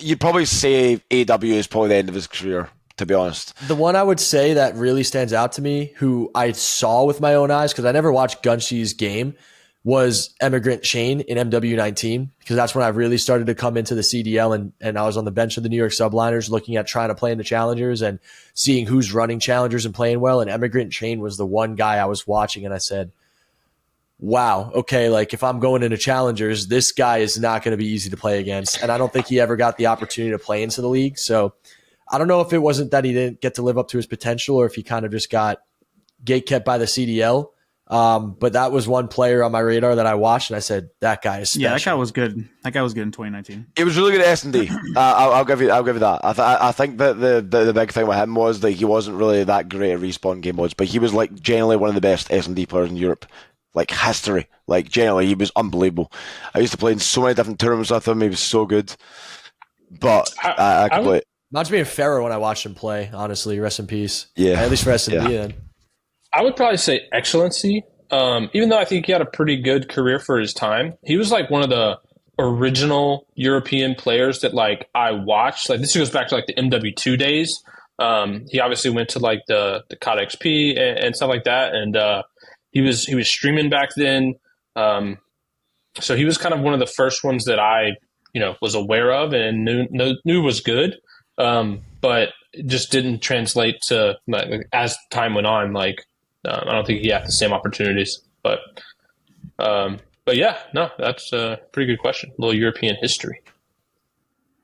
you'd probably say AEW is probably the end of his career, to be honest. The one I would say that really stands out to me, who I saw with my own eyes, because I never watched Gunchy's game, was Emigrant Shane in MW19, because that's when I really started to come into the CDL, and I was on the bench of the New York Subliners looking at trying to play in the Challengers and seeing who's running Challengers and playing well, and Emigrant Shane was the one guy I was watching, and I said, wow, okay, like if I'm going into Challengers, this guy is not going to be easy to play against, and I don't think he ever got the opportunity to play into the league, so I don't know if it wasn't that he didn't get to live up to his potential or if he kind of just got gatekept by the CDL. But that was one player on my radar that I watched, and I said, that guy is special. Yeah, that guy was good. That guy was good in 2019. It was really good at S&D. I'll give you that. I think that the big thing with him was that he wasn't really that great at respawn game modes, but he was like generally one of the best S&D players in Europe, like history. Like generally, he was unbelievable. I used to play in so many different tournaments with him. He was so good. But I could play. Reminds me of Pharaoh when I watched him play. Honestly, rest in peace. Yeah, at least for S&D. Then. I would probably say Excellency. Even though I think he had a pretty good career for his time, he was like one of the original European players that like I watched. Like this goes back to like the MW2 days. He obviously went to like the COD XP and stuff like that, and he was streaming back then. So he was kind of one of the first ones that I was aware of and knew was good, but it just didn't translate to like, as time went on. Like I don't think he had the same opportunities, but yeah, no, that's a pretty good question. A little European history.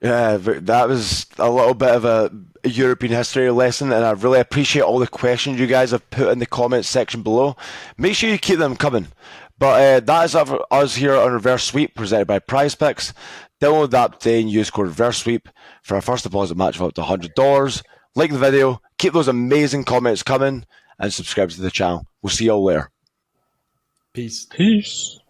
Yeah, that was a little bit of a European history lesson, and I really appreciate all the questions you guys have put in the comments section below. Make sure you keep them coming. But that is it for us here on Reverse Sweep, presented by PrizePicks. Download the app today and use code Reverse Sweep for a first deposit match of up to $100. Like the video, keep those amazing comments coming, and subscribe to the channel. We'll see you all later. Peace. Peace.